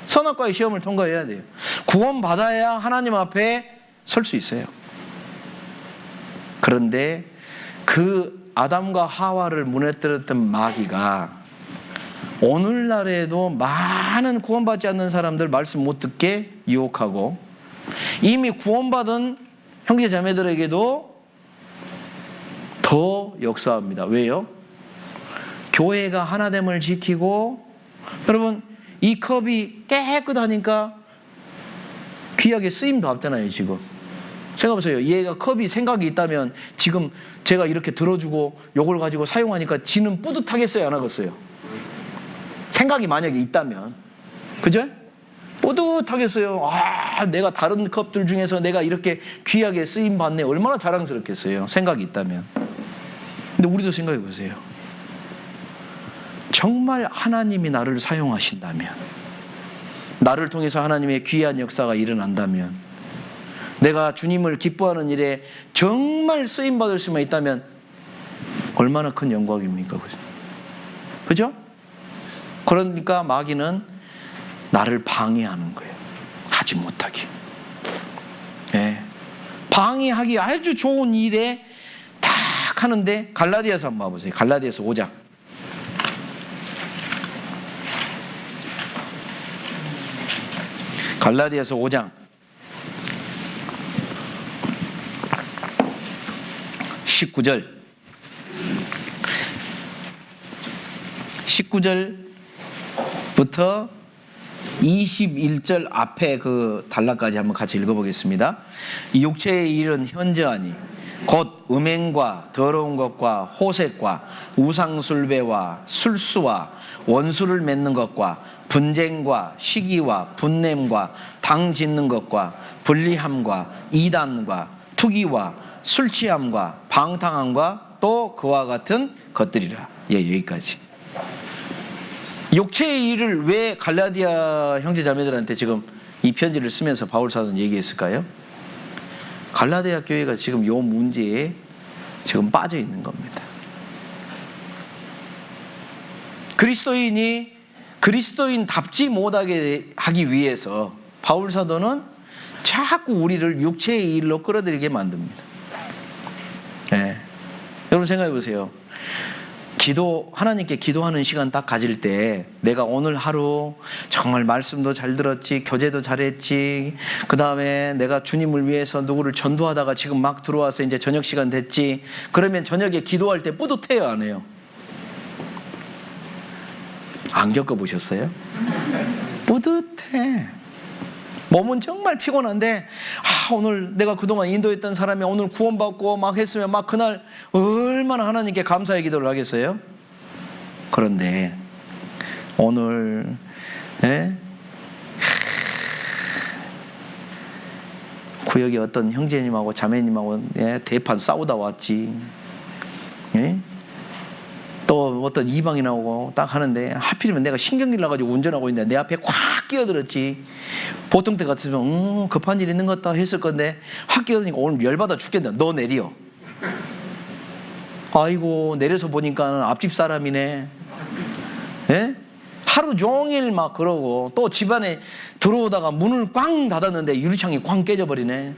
선악과의 시험을 통과해야 돼요. 구원받아야 하나님 앞에 설 수 있어요. 그런데 그 아담과 하와를 무너뜨렸던 마귀가 오늘날에도 많은 구원받지 않는 사람들 말씀 못 듣게 유혹하고, 이미 구원받은 형제 자매들에게도 더 역사합니다. 왜요? 교회가 하나됨을 지키고, 여러분 이 컵이 깨끗하니까 귀하게 쓰임도 없잖아요. 지금 생각해보세요. 얘가 컵이 생각이 있다면 지금 제가 이렇게 들어주고 요걸 가지고 사용하니까 지는 뿌듯하겠어요? 안 하겠어요? 생각이 만약에 있다면, 그죠? 뿌듯하겠어요. 아, 내가 다른 컵들 중에서 내가 이렇게 귀하게 쓰임 받네. 얼마나 자랑스럽겠어요, 생각이 있다면. 근데 우리도 생각해 보세요. 정말 하나님이 나를 사용하신다면, 나를 통해서 하나님의 귀한 역사가 일어난다면, 내가 주님을 기뻐하는 일에 정말 쓰임받을 수만 있다면 얼마나 큰 영광입니까? 그죠? 그러니까 마귀는 나를 방해하는 거예요. 하지 못하게. 예. 방해하기 아주 좋은 일에 딱 하는데, 갈라디아서 한번 봐보세요. 갈라디아서 5장. 갈라디아서 5장 19절부터 21절 앞에 그 단락까지 한번 같이 읽어보겠습니다. 이 육체의 일은 현저하니 곧 음행과 더러운 것과 호색과 우상술배와 술수와 원수를 맺는 것과 분쟁과 시기와 분냄과 당 짓는 것과 불리함과 이단과 투기와 술취함과 방탕함과 또 그와 같은 것들이라. 예, 여기까지. 육체의 일을 왜 갈라디아 형제자매들한테 지금 이 편지를 쓰면서 바울 사도는 얘기했을까요? 갈라디아 교회가 지금 이 문제에 지금 빠져 있는 겁니다. 그리스도인이 그리스도인답지 못하게 하기 위해서 바울 사도는 자꾸 우리를 육체의 일로 끌어들이게 만듭니다. 네. 여러분 생각해 보세요. 하나님께 기도하는 시간 딱 가질 때, 내가 오늘 하루 정말 말씀도 잘 들었지, 교제도 잘했지, 그 다음에 내가 주님을 위해서 누구를 전도하다가 지금 막 들어와서 이제 저녁 시간 됐지, 그러면 저녁에 기도할 때 뿌듯해요, 안 해요? 안 겪어보셨어요? 뿌듯해. 몸은 정말 피곤한데, 오늘 내가 그동안 인도했던 사람이 오늘 구원받고 막 했으면 막 그날 얼마나 하나님께 감사의 기도를 하겠어요? 그런데 오늘 구역에 어떤 형제님하고 자매님하고 대판 싸우다 왔지, 또 어떤 이방이 나오고 딱 하는데, 하필이면 내가 신경질 나가지고 운전하고 있는데 내 앞에 확 끼어들었지. 보통 때 같으면 급한 일 있는 것 같다 했을 건데, 확 끼어드니까 오늘 열받아 죽겠네. 너 내려. 아이고, 내려서 보니까 앞집 사람이네. 하루 종일 막 그러고, 또 집안에 들어오다가 문을 꽝 닫았는데 유리창이 꽝 깨져버리네.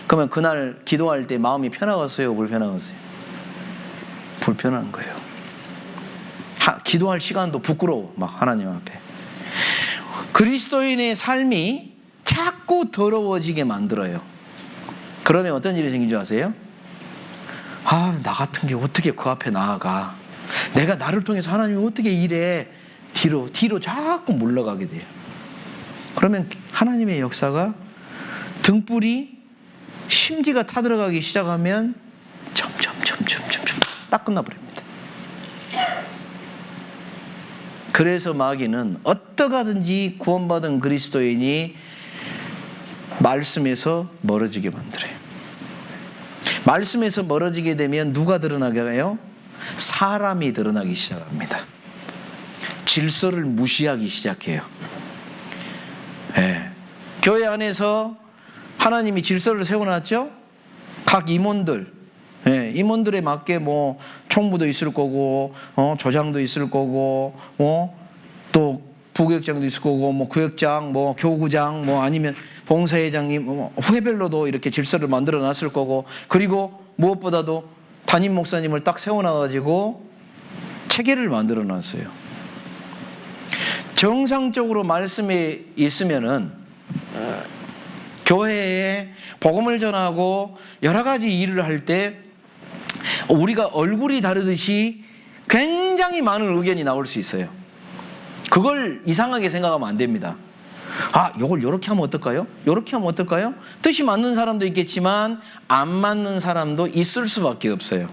그러면 그날 기도할 때 마음이 편하겠어요, 불편하겠어요? 불편한 거예요. 기도할 시간도 부끄러워, 막 하나님 앞에. 그리스도인의 삶이 자꾸 더러워지게 만들어요. 그러면 어떤 일이 생긴 줄 아세요? 나 같은 게 어떻게 그 앞에 나아가? 내가 나를 통해서 하나님이 어떻게 일해? 뒤로 자꾸 물러가게 돼요. 그러면 하나님의 역사가 등불이 심지가 타들어가기 시작하면 점점 딱 끝나버립니다. 그래서 마귀는 어떠하든지 구원받은 그리스도인이 말씀에서 멀어지게 만들어요. 말씀에서 멀어지게 되면 누가 드러나게요? 사람이 드러나기 시작합니다. 질서를 무시하기 시작해요. 교회 안에서 하나님이 질서를 세워놨죠? 각 임원들, 임원들에 맞게 총무도 있을 거고, 조장도 있을 거고, 또 부구역장도 있을 거고, 뭐 구역장, 뭐 교구장, 뭐 아니면 봉사회장님, 뭐 후회별로도 이렇게 질서를 만들어 놨을 거고, 그리고 무엇보다도 담임 목사님을 딱 세워놔가지고 체계를 만들어 놨어요. 정상적으로 말씀이 있으면은 교회에 복음을 전하고 여러 가지 일을 할 때 우리가 얼굴이 다르듯이 굉장히 많은 의견이 나올 수 있어요. 그걸 이상하게 생각하면 안 됩니다. 요걸 요렇게 하면 어떨까요? 요렇게 하면 어떨까요? 뜻이 맞는 사람도 있겠지만 안 맞는 사람도 있을 수밖에 없어요.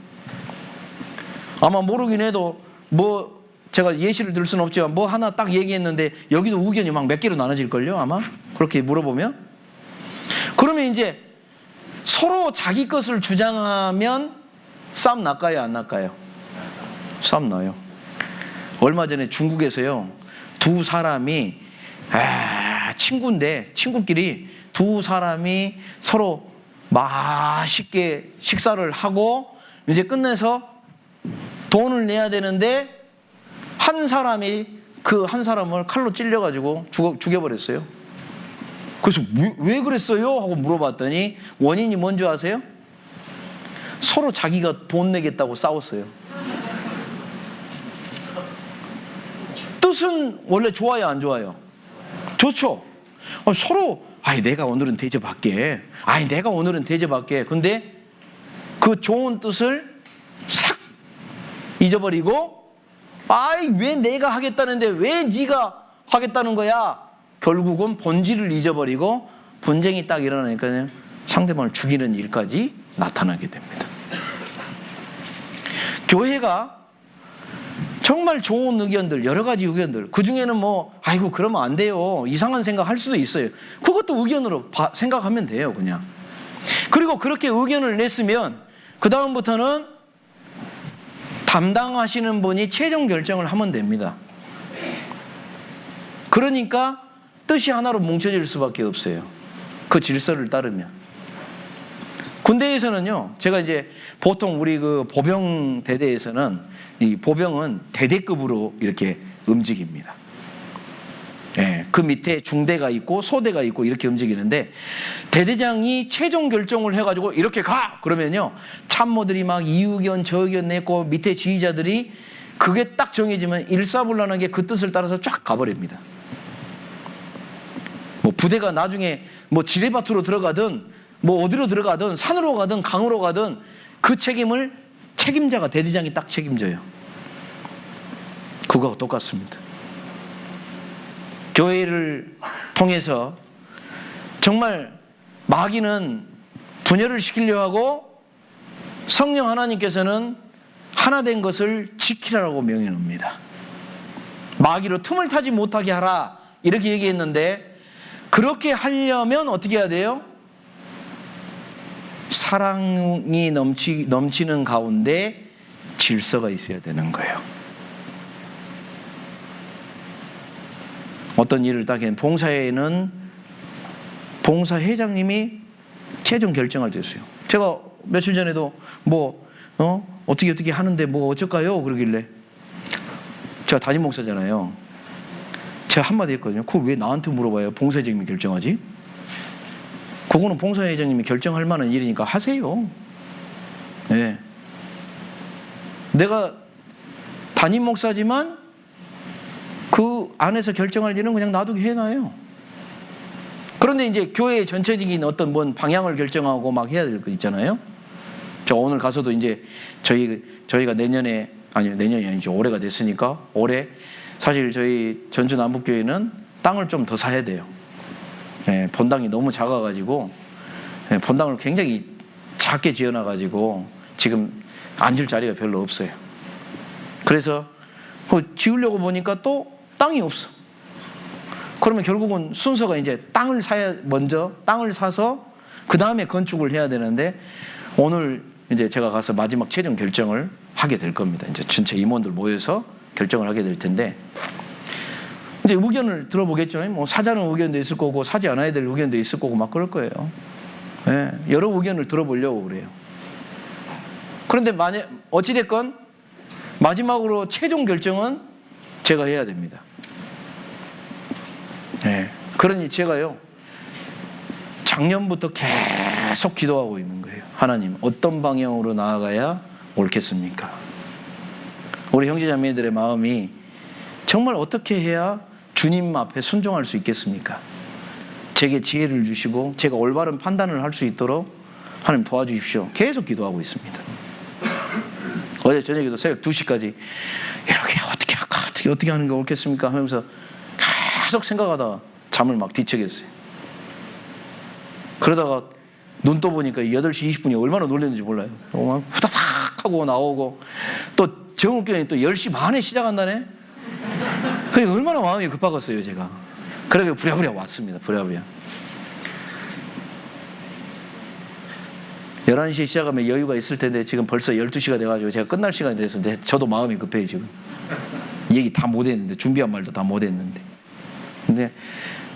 아마 모르긴 해도 뭐 제가 예시를 들 수는 없지만 뭐 하나 딱 얘기했는데 여기도 의견이 막 몇 개로 나눠질걸요, 아마? 그렇게 물어보면. 그러면 이제 서로 자기 것을 주장하면 싸움 날까요, 안 날까요? 싸움 나요. 얼마 전에 중국에서요, 두 사람이 친구인데 친구끼리 두 사람이 서로 맛있게 식사를 하고 이제 끝내서 돈을 내야 되는데 한 사람이 그 한 사람을 칼로 찔려가지고 죽여버렸어요. 그래서 왜 그랬어요? 하고 물어봤더니 원인이 뭔지 아세요? 서로 자기가 돈 내겠다고 싸웠어요. 뜻은 원래 좋아요, 안 좋아요? 좋죠. 서로 내가 오늘은 대접할게. 내가 오늘은 대접할게. 근데 그 좋은 뜻을 싹 잊어버리고 왜 내가 하겠다는데 왜 네가 하겠다는 거야? 결국은 본질을 잊어버리고 분쟁이 딱 일어나니까 상대방을 죽이는 일까지 나타나게 됩니다. 교회가 정말 좋은 의견들, 여러 가지 의견들, 그 중에는 그러면 안 돼요, 이상한 생각 할 수도 있어요. 그것도 의견으로 생각하면 돼요, 그냥. 그리고 그렇게 의견을 냈으면 그 다음부터는 담당하시는 분이 최종 결정을 하면 됩니다. 그러니까 뜻이 하나로 뭉쳐질 수밖에 없어요. 그 질서를 따르면. 군대에서는요, 제가 이제 보통 우리 그 보병 대대에서는 이 보병은 대대급으로 이렇게 움직입니다. 그 밑에 중대가 있고 소대가 있고 이렇게 움직이는데, 대대장이 최종 결정을 해가지고 이렇게 가! 그러면요, 참모들이 막 이 의견 저 의견 냈고 밑에 지휘자들이 그게 딱 정해지면 일사불란하게 그 뜻을 따라서 쫙 가버립니다. 부대가 나중에 지뢰밭으로 들어가든 어디로 들어가든 산으로 가든 강으로 가든 그 책임을 책임자가 대대장이 딱 책임져요. 그거하고 똑같습니다. 교회를 통해서 정말 마귀는 분열을 시키려 하고 성령 하나님께서는 하나 된 것을 지키라고 명령합니다. 마귀로 틈을 타지 못하게 하라 이렇게 얘기했는데, 그렇게 하려면 어떻게 해야 돼요? 사랑이 넘치는 가운데 질서가 있어야 되는 거예요. 어떤 일을 딱 해, 봉사회는 봉사회장님이 최종 결정할 때 있어요. 제가 며칠 전에도 어떻게 하는데 어쩔까요? 그러길래 제가 담임 목사잖아요. 제가 한마디 했거든요. 그걸 왜 나한테 물어봐요? 봉사회장님이 결정하지? 그거는 봉사회장님이 결정할 만한 일이니까 하세요. 네. 내가 담임 목사지만 그 안에서 결정할 일은 그냥 놔두게 해놔요. 그런데 이제 교회의 전체적인 어떤 방향을 결정하고 막 해야 될 거 있잖아요. 저 오늘 가서도 이제 저희가 내년이 아니죠. 올해가 됐으니까 올해 사실 저희 전주 남북교회는 땅을 좀 더 사야 돼요. 본당이 너무 작아가지고 본당을 굉장히 작게 지어놔가지고 지금 앉을 자리가 별로 없어요. 그래서 지으려고 보니까 또 땅이 없어. 그러면 결국은 순서가 이제 먼저 땅을 사서 그 다음에 건축을 해야 되는데, 오늘 이제 제가 가서 마지막 최종 결정을 하게 될 겁니다. 이제 전체 임원들 모여서 결정을 하게 될 텐데, 이제 의견을 들어보겠죠. 사자는 의견도 있을 거고 사지 않아야 될 의견도 있을 거고 막 그럴 거예요. 여러 의견을 들어보려고 그래요. 그런데 어찌됐건 마지막으로 최종 결정은 제가 해야 됩니다. 그러니 제가요, 작년부터 계속 기도하고 있는 거예요. 하나님, 어떤 방향으로 나아가야 옳겠습니까? 우리 형제자매들의 마음이 정말 어떻게 해야 주님 앞에 순종할 수 있겠습니까? 제게 지혜를 주시고 제가 올바른 판단을 할 수 있도록 하나님 도와주십시오. 계속 기도하고 있습니다. 어제 저녁에도 새벽 2시까지 이렇게 어떻게 하는 게 옳겠습니까? 하면서 계속 생각하다가 잠을 막 뒤척였어요. 그러다가 눈 떠보니까 8시 20분이 얼마나 놀랐는지 몰라요. 막 후다닥 하고 나오고, 또 정읍교회는 또 10시 반에 시작한다네? 그게 얼마나 마음이 급하겠어요, 제가. 그러게 부랴부랴 왔습니다, 부랴부랴. 11시에 시작하면 여유가 있을 텐데 지금 벌써 12시가 돼가지고 제가 끝날 시간이 돼서 저도 마음이 급해요, 지금. 얘기 다 못했는데, 준비한 말도 다 못했는데. 근데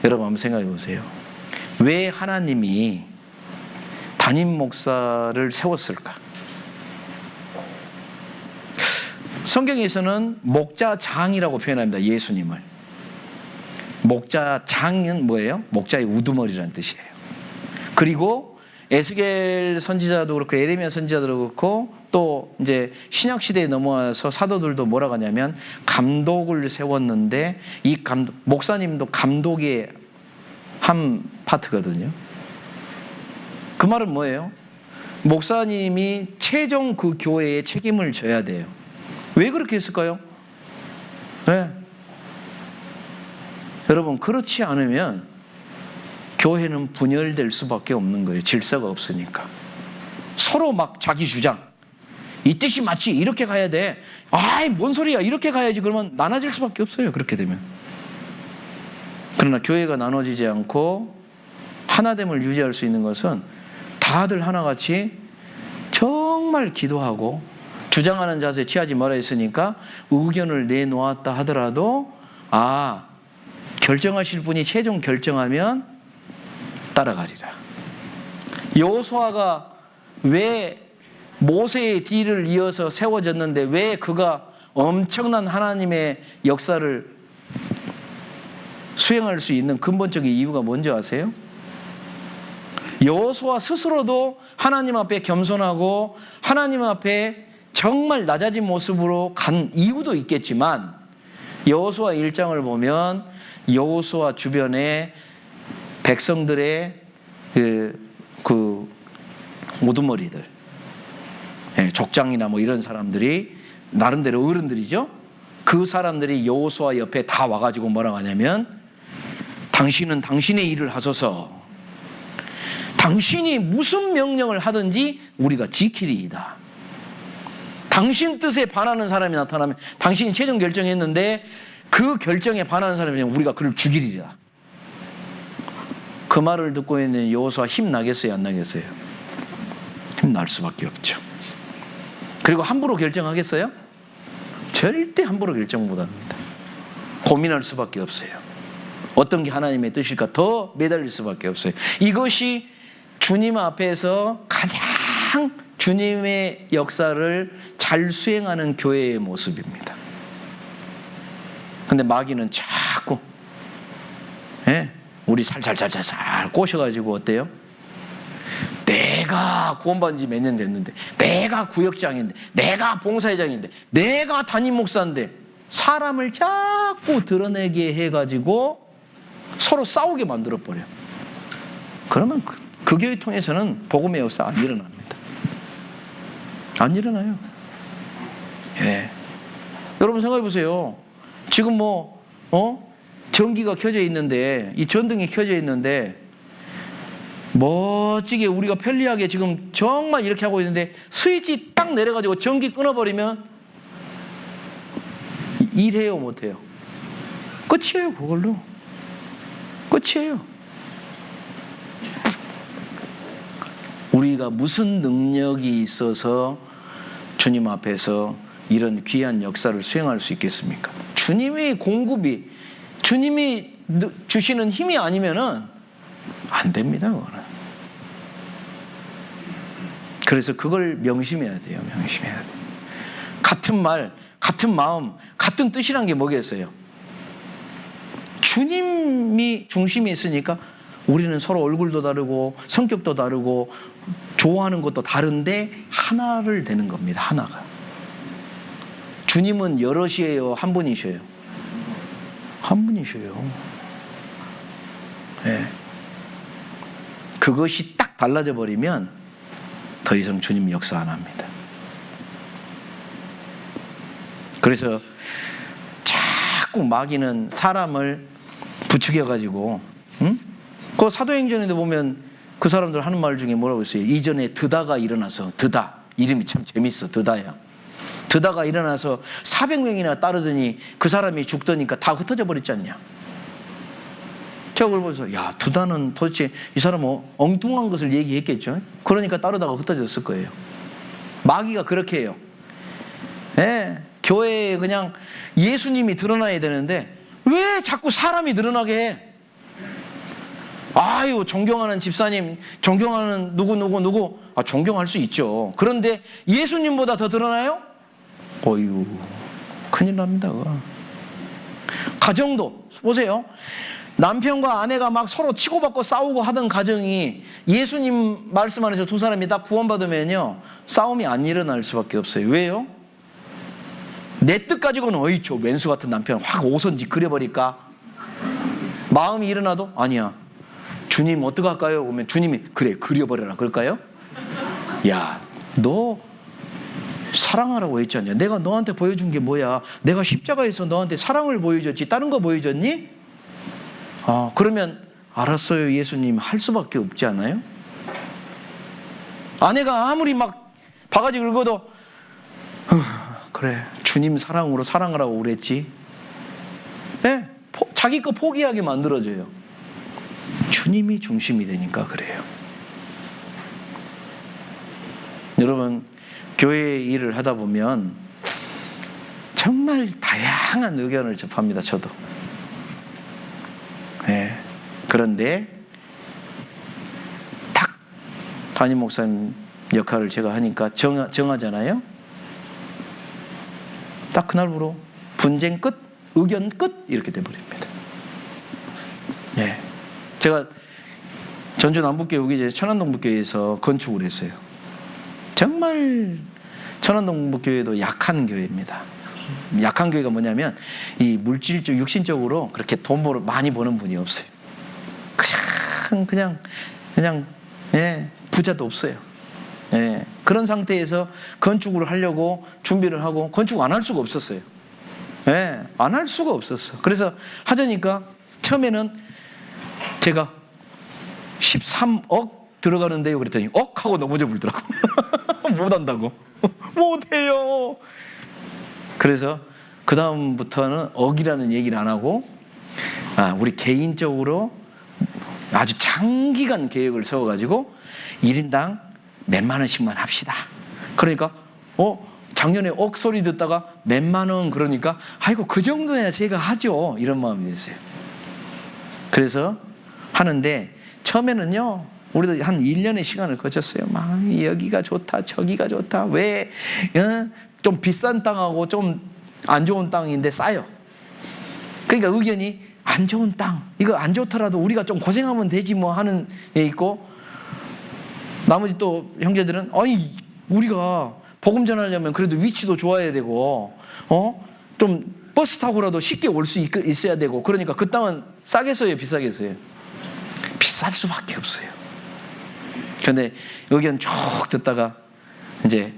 여러분 한번 생각해 보세요. 왜 하나님이 담임 목사를 세웠을까? 성경에서는 목자장이라고 표현합니다, 예수님을. 목자장은 뭐예요? 목자의 우두머리라는 뜻이에요. 그리고 에스겔 선지자도 그렇고 예레미야 선지자도 그렇고 또 이제 신약 시대에 넘어와서 사도들도 뭐라고 하냐면 감독을 세웠는데, 이 목사님도 감독의 한 파트거든요. 그 말은 뭐예요? 목사님이 최종 그 교회에 책임을 져야 돼요. 왜 그렇게 했을까요? 네. 여러분, 그렇지 않으면 교회는 분열될 수밖에 없는 거예요. 질서가 없으니까. 서로 막 자기 주장, 이 뜻이 맞지, 이렇게 가야 돼, 아이 뭔 소리야, 이렇게 가야지, 그러면 나눠질 수밖에 없어요, 그렇게 되면. 그러나 교회가 나눠지지 않고 하나됨을 유지할 수 있는 것은 다들 하나같이 정말 기도하고, 주장하는 자세에 취하지 말아 했으니까 의견을 내놓았다 하더라도 결정하실 분이 최종 결정하면 따라가리라. 여호수아가 왜 모세의 뒤를 이어서 세워졌는데 왜 그가 엄청난 하나님의 역사를 수행할 수 있는 근본적인 이유가 뭔지 아세요? 여호수아 스스로도 하나님 앞에 겸손하고 하나님 앞에 정말 낮아진 모습으로 간 이유도 있겠지만, 여호수아 1장을 보면 여호수아 주변에 백성들의 그 우두머리들, 족장이나 뭐 이런 사람들이 나름대로 어른들이죠. 그 사람들이 여호수아 옆에 다 와가지고 뭐라고 하냐면, 당신은 당신의 일을 하소서. 당신이 무슨 명령을 하든지 우리가 지키리이다. 당신 뜻에 반하는 사람이 나타나면 당신이 최종 결정했는데 그 결정에 반하는 사람이면 우리가 그를 죽이리라. 그 말을 듣고 있는 여호수아 힘 나겠어요, 안 나겠어요? 힘 날 수밖에 없죠. 그리고 함부로 결정하겠어요? 절대 함부로 결정 못합니다. 고민할 수밖에 없어요. 어떤 게 하나님의 뜻일까 더 매달릴 수밖에 없어요. 이것이 주님 앞에서 가장 주님의 역사를 잘 수행하는 교회의 모습입니다. 근데 마귀는 자꾸 우리 살살 꼬셔가지고 어때요? 내가 구원받은 지 몇 년 됐는데, 내가 구역장인데, 내가 봉사회장인데, 내가 담임 목사인데, 사람을 자꾸 드러내게 해가지고 서로 싸우게 만들어버려. 그러면 그 교회 통해서는 복음의 역사 안 일어납니다. 안 일어나요. 여러분 생각해 보세요. 지금 전기가 켜져 있는데, 이 전등이 켜져 있는데 멋지게 우리가 편리하게 지금 정말 이렇게 하고 있는데 스위치 딱 내려가지고 전기 끊어버리면 일해요, 못해요? 끝이에요. 그걸로 끝이에요. 우리가 무슨 능력이 있어서 주님 앞에서 이런 귀한 역사를 수행할 수 있겠습니까? 주님의 공급이, 주님이 주시는 힘이 아니면은 안 됩니다, 그거는. 그래서 그걸 명심해야 돼요, 명심해야 돼요. 같은 말, 같은 마음, 같은 뜻이란 게 뭐겠어요? 주님이 중심에 있으니까 우리는 서로 얼굴도 다르고 성격도 다르고 좋아하는 것도 다른데 하나를 되는 겁니다. 하나가. 주님은 여럿이에요? 한 분이셔요? 한 분이셔요. 네. 그것이 딱 달라져 버리면 더 이상 주님 역사 안 합니다. 그래서 자꾸 마귀는 사람을 부추겨가지고, 응? 그 사도행전에도 보면 그 사람들 하는 말 중에 뭐라고 했어요? 이전에 드다가 일어나서, 드다. 이름이 참 재밌어, 드다야. 드다가 일어나서 400명이나 따르더니 그 사람이 죽더니까 다 흩어져 버렸지 않냐? 제가 그걸 보면서, 야, 드다는 도대체 이 사람은 엉뚱한 것을 얘기했겠죠? 그러니까 따르다가 흩어졌을 거예요. 마귀가 그렇게 해요. 네, 교회에 그냥 예수님이 드러나야 되는데 왜 자꾸 사람이 드러나게 해? 아유, 존경하는 집사님, 존경하는 누구, 존경할 수 있죠. 그런데 예수님보다 더 드러나요? 어휴, 큰일 납니다. 가정도 보세요. 남편과 아내가 막 서로 치고받고 싸우고 하던 가정이 예수님 말씀 안에서 두 사람이 딱 구원받으면요, 싸움이 안 일어날 수밖에 없어요. 왜요? 내 뜻 가지고는 어이, 저 왼수 같은 남편 확 오선지 그려버릴까? 마음이 일어나도 아니야. 주님 어떡할까요? 그러면 주님이 그래, 그려버려라 그럴까요? 야, 너 사랑하라고 했지 않냐? 내가 너한테 보여준 게 뭐야? 내가 십자가에서 너한테 사랑을 보여줬지 다른 거 보여줬니? 그러면 알았어요 예수님 할 수밖에 없지 않아요? 아내가 아무리 막 바가지 긁어도 그래, 주님 사랑으로 사랑하라고 그랬지. 네? 자기 거 포기하게 만들어줘요. 주님이 중심이 되니까 그래요. 여러분, 교회 일을 하다 보면 정말 다양한 의견을 접합니다. 저도. 네. 그런데 딱 담임 목사님 역할을 제가 하니까 정하잖아요. 딱 그날부로 분쟁 끝, 의견 끝 이렇게 돼버립니다. 네. 제가 전주 남북교회 오기 전에 천안동북교회에서 건축을 했어요. 정말 천안동북교회도 약한 교회입니다. 약한 교회가 뭐냐면 이 물질적, 육신적으로 그렇게 돈 많이 버는 분이 없어요. 그냥 예, 부자도 없어요. 예, 그런 상태에서 건축을 하려고 준비를 하고 건축 안 할 수가 없었어요. 예, 안 할 수가 없었어. 그래서 하자니까 처음에는 제가 13억 들어가는데요 그랬더니 억 하고 넘어져 불더라고. 못한다고. 못해요. 그래서 그 다음부터는 억이라는 얘기를 안 하고 우리 개인적으로 아주 장기간 계획을 세워가지고 1인당 몇만 원씩만 합시다. 그러니까 작년에 억 소리 듣다가 몇만 원 그러니까 아이고 그 정도야 제가 하죠. 이런 마음이 됐어요. 그래서 하는데 처음에는요 우리도 한 1년의 시간을 거쳤어요. 막 여기가 좋다 저기가 좋다. 왜 좀 비싼 땅하고 좀 안 좋은 땅인데 싸요. 그러니까 의견이 안 좋은 땅 이거 안 좋더라도 우리가 좀 고생하면 되지 뭐 하는 애 있고, 나머지 또 형제들은 아니 우리가 복음 전하려면 그래도 위치도 좋아야 되고 좀 버스 타고라도 쉽게 올 수 있어야 되고, 그러니까 그 땅은 싸겠어요 비싸겠어요? 비쌀 수밖에 없어요. 그런데 의견 쭉 듣다가 이제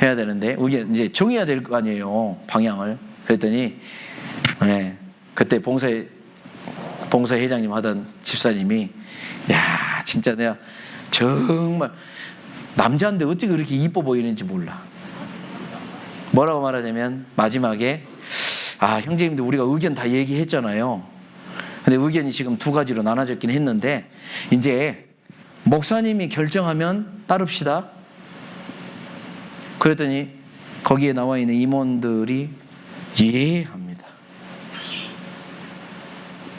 해야 되는데 의견 이제 정해야 될 거 아니에요 방향을. 그랬더니 그때 봉사회장님 하던 집사님이 야 진짜 내가 정말 남자인데 어떻게 그렇게 이뻐 보이는지 몰라. 뭐라고 말하냐면 마지막에 형제님들 우리가 의견 다 얘기했잖아요. 근데 의견이 지금 두 가지로 나눠졌긴 했는데 이제 목사님이 결정하면 따릅시다. 그랬더니 거기에 나와 있는 임원들이 예 합니다.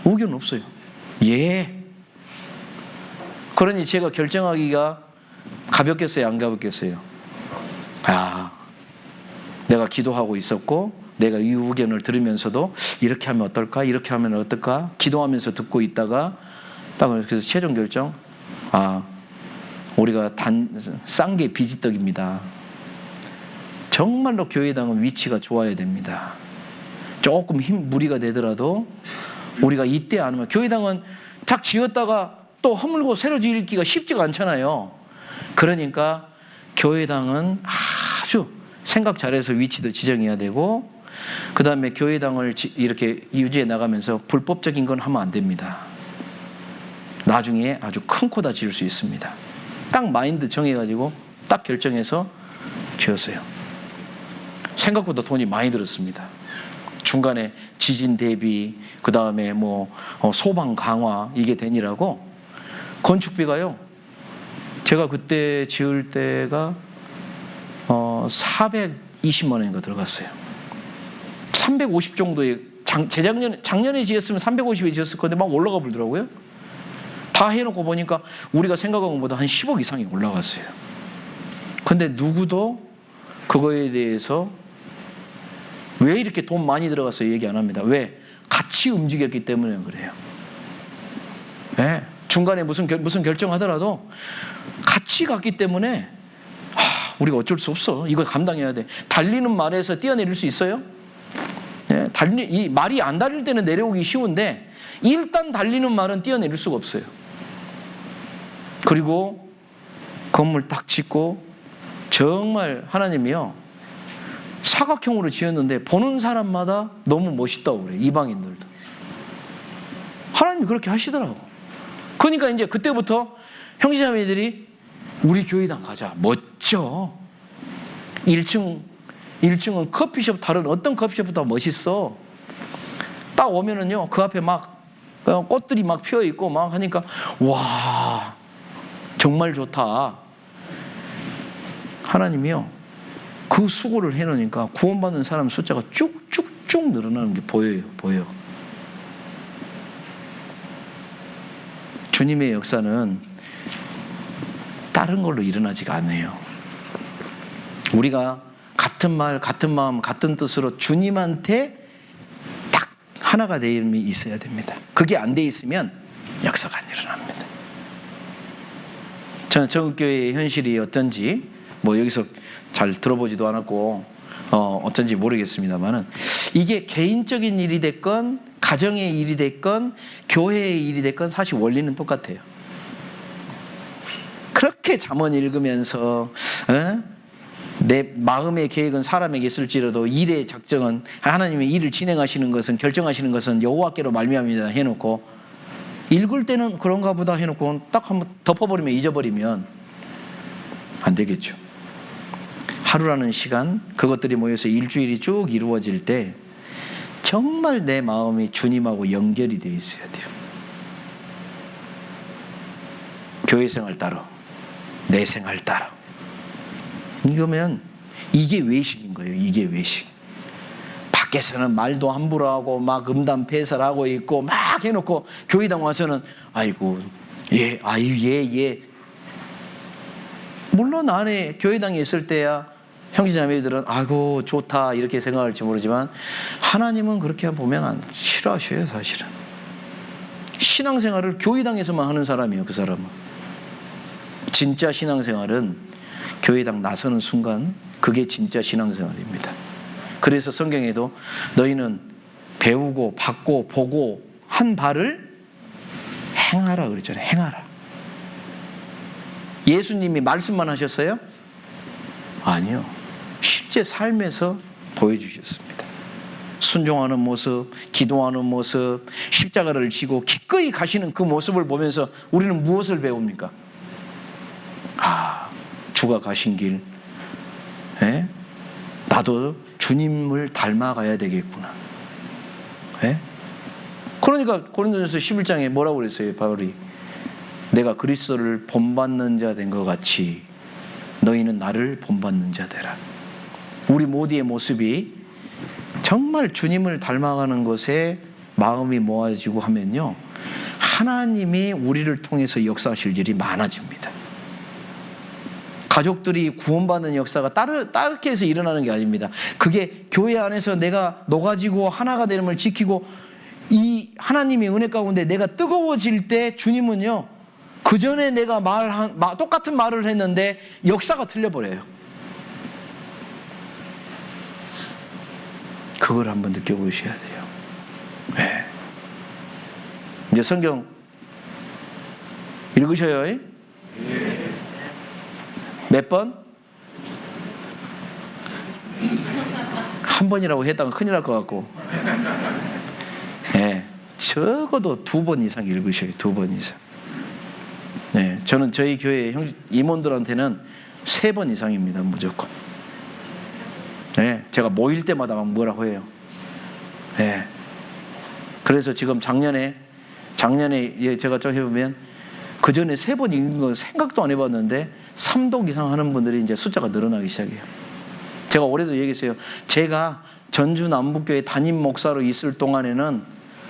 의견 없어요. 예. 그러니 제가 결정하기가 가볍겠어요 안 가볍겠어요? 내가 기도하고 있었고 내가 이 의견을 들으면서도 이렇게 하면 어떨까? 이렇게 하면 어떨까? 기도하면서 듣고 있다가 딱 그래서 최종 결정, 우리가 싼 게 비지떡입니다. 정말로 교회당은 위치가 좋아야 됩니다. 조금 무리가 되더라도 우리가 이때 안 하면 교회당은 딱 지었다가 또 허물고 새로 지기가 쉽지가 않잖아요. 그러니까 교회당은 아주 생각 잘해서 위치도 지정해야 되고, 그 다음에 교회당을 이렇게 유지해 나가면서 불법적인 건 하면 안 됩니다. 나중에 아주 큰 코 다 지을 수 있습니다. 딱 마인드 정해가지고 딱 결정해서 지었어요. 생각보다 돈이 많이 들었습니다. 중간에 지진 대비, 그 다음에 소방 강화 이게 되니라고 건축비가요. 제가 그때 지을 때가 420만 원인가 들어갔어요. 350 정도의 작년에 지었으면 350에 지었을 건데 막 올라가 버리더라고요. 다 해놓고 보니까 우리가 생각한 것보다 한 10억 이상이 올라갔어요. 근데 누구도 그거에 대해서 왜 이렇게 돈 많이 들어갔어요 얘기 안 합니다. 왜? 같이 움직였기 때문에 그래요. 네. 중간에 무슨 결정하더라도 같이 갔기 때문에 우리가 어쩔 수 없어. 이거 감당해야 돼. 달리는 말에서 뛰어내릴 수 있어요? 네. 이 말이 안 달릴 때는 내려오기 쉬운데 일단 달리는 말은 뛰어내릴 수가 없어요. 그리고 건물 딱 짓고 정말 하나님이요 사각형으로 지었는데 보는 사람마다 너무 멋있다고 그래요. 이방인들도. 하나님이 그렇게 하시더라고. 그러니까 이제 그때부터 형제자매들이 우리 교회당 가자. 멋져. 1층은 커피숍, 다른 어떤 커피숍보다 멋있어. 딱 오면은요 그 앞에 막 꽃들이 막 피어 있고 막 하니까 와 정말 좋다. 하나님이요 그 수고를 해놓으니까 구원받는 사람 숫자가 쭉쭉쭉 늘어나는 게 보여요. 주님의 역사는 다른 걸로 일어나지가 않아요. 우리가 같은 말, 같은 마음, 같은 뜻으로 주님한테 딱 하나가 되임이 있어야 됩니다. 그게 안 돼 있으면 역사가 안 일어납니다. 저는 전국교회의 현실이 어떤지 여기서 잘 들어보지도 않았고 어쩐지 모르겠습니다만은 이게 개인적인 일이 됐건 가정의 일이 됐건 교회의 일이 됐건 사실 원리는 똑같아요. 그렇게 잠언 읽으면서 내 마음의 계획은 사람에게 있을지라도 일의 작정은 하나님의 일을 진행하시는 것은 결정하시는 것은 여호와께로 말미암이다 해놓고 읽을 때는 그런가 보다 해놓고 딱 한번 덮어버리면 잊어버리면 안 되겠죠. 하루라는 시간 그것들이 모여서 일주일이 쭉 이루어질 때 정말 내 마음이 주님하고 연결이 되어 있어야 돼요. 교회 생활 따로 내 생활 따로 이거면 이게 외식인 거예요. 이게 외식. 밖에서는 말도 함부로 하고 막 음담패설하고 있고 막 해놓고 교회당 와서는 아이고 예 아유 예 물론 안에 교회당에 있을 때야 형제자매들은 아이고 좋다 이렇게 생각할지 모르지만 하나님은 그렇게 보면 싫어하셔요. 사실은 신앙생활을 교회당에서만 하는 사람이에요. 그 사람은 진짜 신앙생활은 교회당 나서는 순간 그게 진짜 신앙생활입니다. 그래서 성경에도 너희는 배우고 받고 보고 한 바를 행하라 그랬잖아요. 행하라. 예수님이 말씀만 하셨어요? 아니요. 실제 삶에서 보여주셨습니다. 순종하는 모습, 기도하는 모습, 십자가를 지고 기꺼이 가시는 그 모습을 보면서 우리는 무엇을 배웁니까? 주가 가신 길, 나도 주님을 닮아가야 되겠구나. 그러니까 고린도전서 11장에 뭐라고 그랬어요? 바울이 내가 그리스도를 본받는 자 된 것 같이 너희는 나를 본받는 자 되라. 우리 모두의 모습이 정말 주님을 닮아가는 것에 마음이 모아지고 하면요 하나님이 우리를 통해서 역사하실 일이 많아집니다. 가족들이 구원받는 역사가 따르게 해서 일어나는 게 아닙니다. 그게 교회 안에서 내가 녹아지고 하나가 되는을 지키고 이 하나님의 은혜 가운데 내가 뜨거워질 때 주님은요, 그 전에 내가 똑같은 말을 했는데 역사가 틀려버려요. 그걸 한번 느껴보셔야 돼요. 네. 이제 성경 읽으셔요. 몇 번? 한 번이라고 했다가 큰일 날 것 같고. 네. 적어도 2번 이상 읽으셔요. 2번 이상. 네. 저는 저희 교회 임원들한테는 3번 이상입니다. 무조건. 네. 제가 모일 때마다 막 뭐라고 해요. 네. 그래서 지금 작년에 제가 좀 해보면 그 전에 3번 읽는 건 생각도 안 해봤는데 3독 이상 하는 분들이 이제 숫자가 늘어나기 시작해요. 제가 올해도 얘기했어요. 제가 전주 남북교회 담임 목사로 있을 동안에는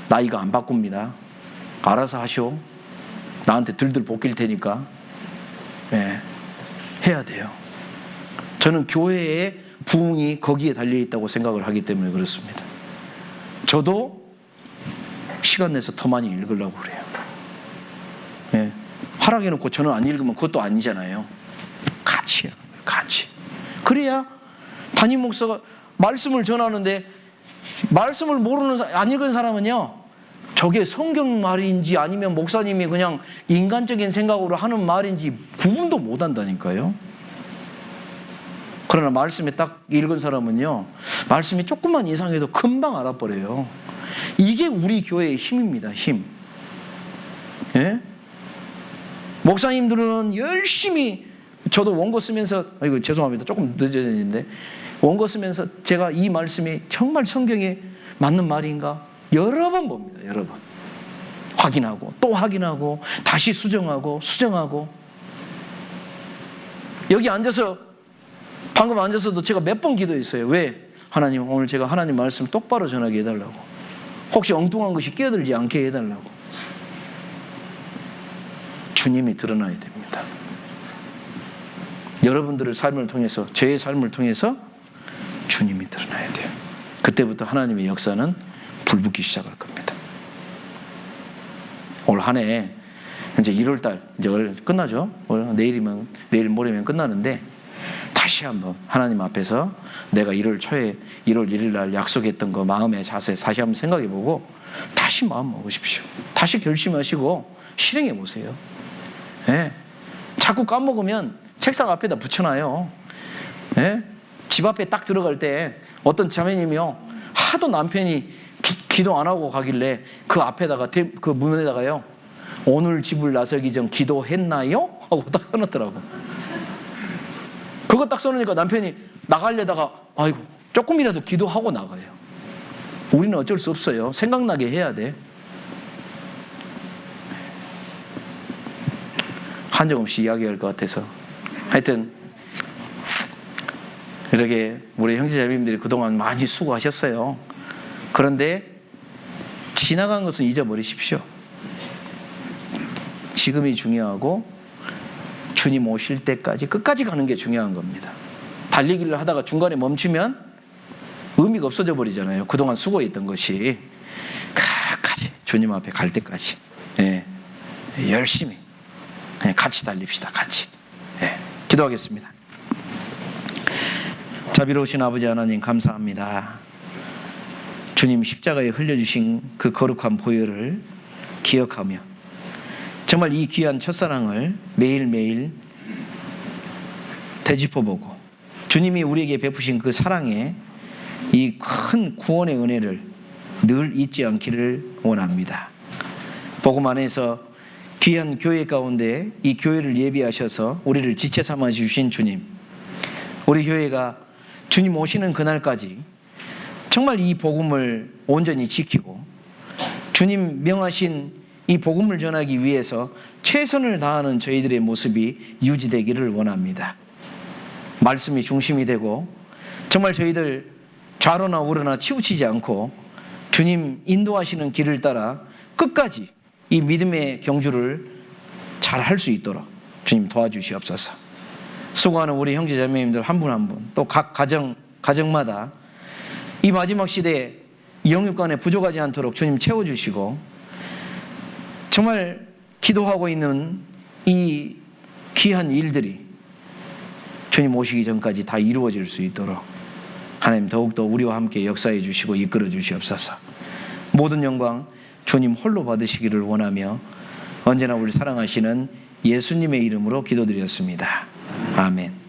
나 이거 안 바꿉니다. 알아서 하시오. 나한테 들들 볶일 테니까. 네. 해야 돼요. 저는 교회의 부흥이 거기에 달려있다고 생각을 하기 때문에 그렇습니다. 저도 시간 내서 더 많이 읽으려고 그래요. 네. 허락해놓고 저는 안 읽으면 그것도 아니잖아요. 같이요. 같이. 그래야 담임 목사가 말씀을 전하는데 말씀을 안 읽은 사람은요, 저게 성경 말인지 아니면 목사님이 그냥 인간적인 생각으로 하는 말인지 구분도 못 한다니까요. 그러나 말씀에 딱 읽은 사람은요, 말씀이 조금만 이상해도 금방 알아버려요. 이게 우리 교회의 힘입니다. 힘. 예? 목사님들은 열심히, 저도 원고 쓰면서, 아이고 죄송합니다. 조금 늦어졌는데, 원고 쓰면서 제가 이 말씀이 정말 성경에 맞는 말인가 여러 번 봅니다. 여러 번. 확인하고 또 확인하고 다시 수정하고. 여기 앉아서, 방금 앉아서도 제가 몇 번 기도했어요. 왜? 하나님, 오늘 제가 하나님 말씀 똑바로 전하게 해달라고. 혹시 엉뚱한 것이 끼어들지 않게 해달라고. 주님이 드러나야 됩니다. 여러분들의 삶을 통해서, 제 삶을 통해서 주님이 드러나야 돼요. 그때부터 하나님의 역사는 불붙기 시작할 겁니다. 올 한 해 이제 1월달 이제 끝나죠. 내일 모레면 끝나는데, 다시 한번 하나님 앞에서 내가 1월 초에 1월 1일 날 약속했던 거 마음의 자세 다시 한번 생각해보고 다시 마음 먹으십시오. 다시 결심하시고 실행해 보세요. 네. 자꾸 까먹으면 책상 앞에다 붙여놔요. 네. 집 앞에 딱 들어갈 때 어떤 자매님이요, 하도 남편이 기도 안 하고 가길래 그 앞에다가 그 문에다가요, 오늘 집을 나서기 전 기도했나요? 하고 딱 써놨더라고. 그거 딱 써놓으니까 남편이 나가려다가 아이고 조금이라도 기도하고 나가요. 우리는 어쩔 수 없어요. 생각나게 해야 돼. 한정없이 이야기할 것 같아서 하여튼 이렇게 우리 형제자매님들이 그동안 많이 수고하셨어요. 그런데 지나간 것은 잊어버리십시오. 지금이 중요하고 주님 오실 때까지 끝까지 가는 게 중요한 겁니다. 달리기를 하다가 중간에 멈추면 의미가 없어져 버리잖아요. 그동안 수고했던 것이. 끝까지 주님 앞에 갈 때까지, 예, 열심히, 예, 같이 달립시다. 같이. 예, 기도하겠습니다. 자비로우신 아버지 하나님, 감사합니다. 주님 십자가에 흘려주신 그 거룩한 보혈을 기억하며 정말 이 귀한 첫사랑을 매일매일 되짚어보고 주님이 우리에게 베푸신 그 사랑의 이 큰 구원의 은혜를 늘 잊지 않기를 원합니다. 복음 안에서 귀한 교회 가운데 이 교회를 예비하셔서 우리를 지체 삼아 주신 주님, 우리 교회가 주님 오시는 그날까지 정말 이 복음을 온전히 지키고 주님 명하신 이 복음을 전하기 위해서 최선을 다하는 저희들의 모습이 유지되기를 원합니다. 말씀이 중심이 되고 정말 저희들 좌로나 우로나 치우치지 않고 주님 인도하시는 길을 따라 끝까지 이 믿음의 경주를 잘 할 수 있도록 주님 도와주시옵소서. 수고하는 우리 형제 자매님들 한 분 한 분, 또 각 가정마다 이 마지막 시대에 영육간에 부족하지 않도록 주님 채워주시고, 정말 기도하고 있는 이 귀한 일들이 주님 오시기 전까지 다 이루어질 수 있도록 하나님 더욱더 우리와 함께 역사해 주시고 이끌어 주시옵소서. 모든 영광 주님 홀로 받으시기를 원하며 언제나 우리 사랑하시는 예수님의 이름으로 기도드렸습니다. 아멘.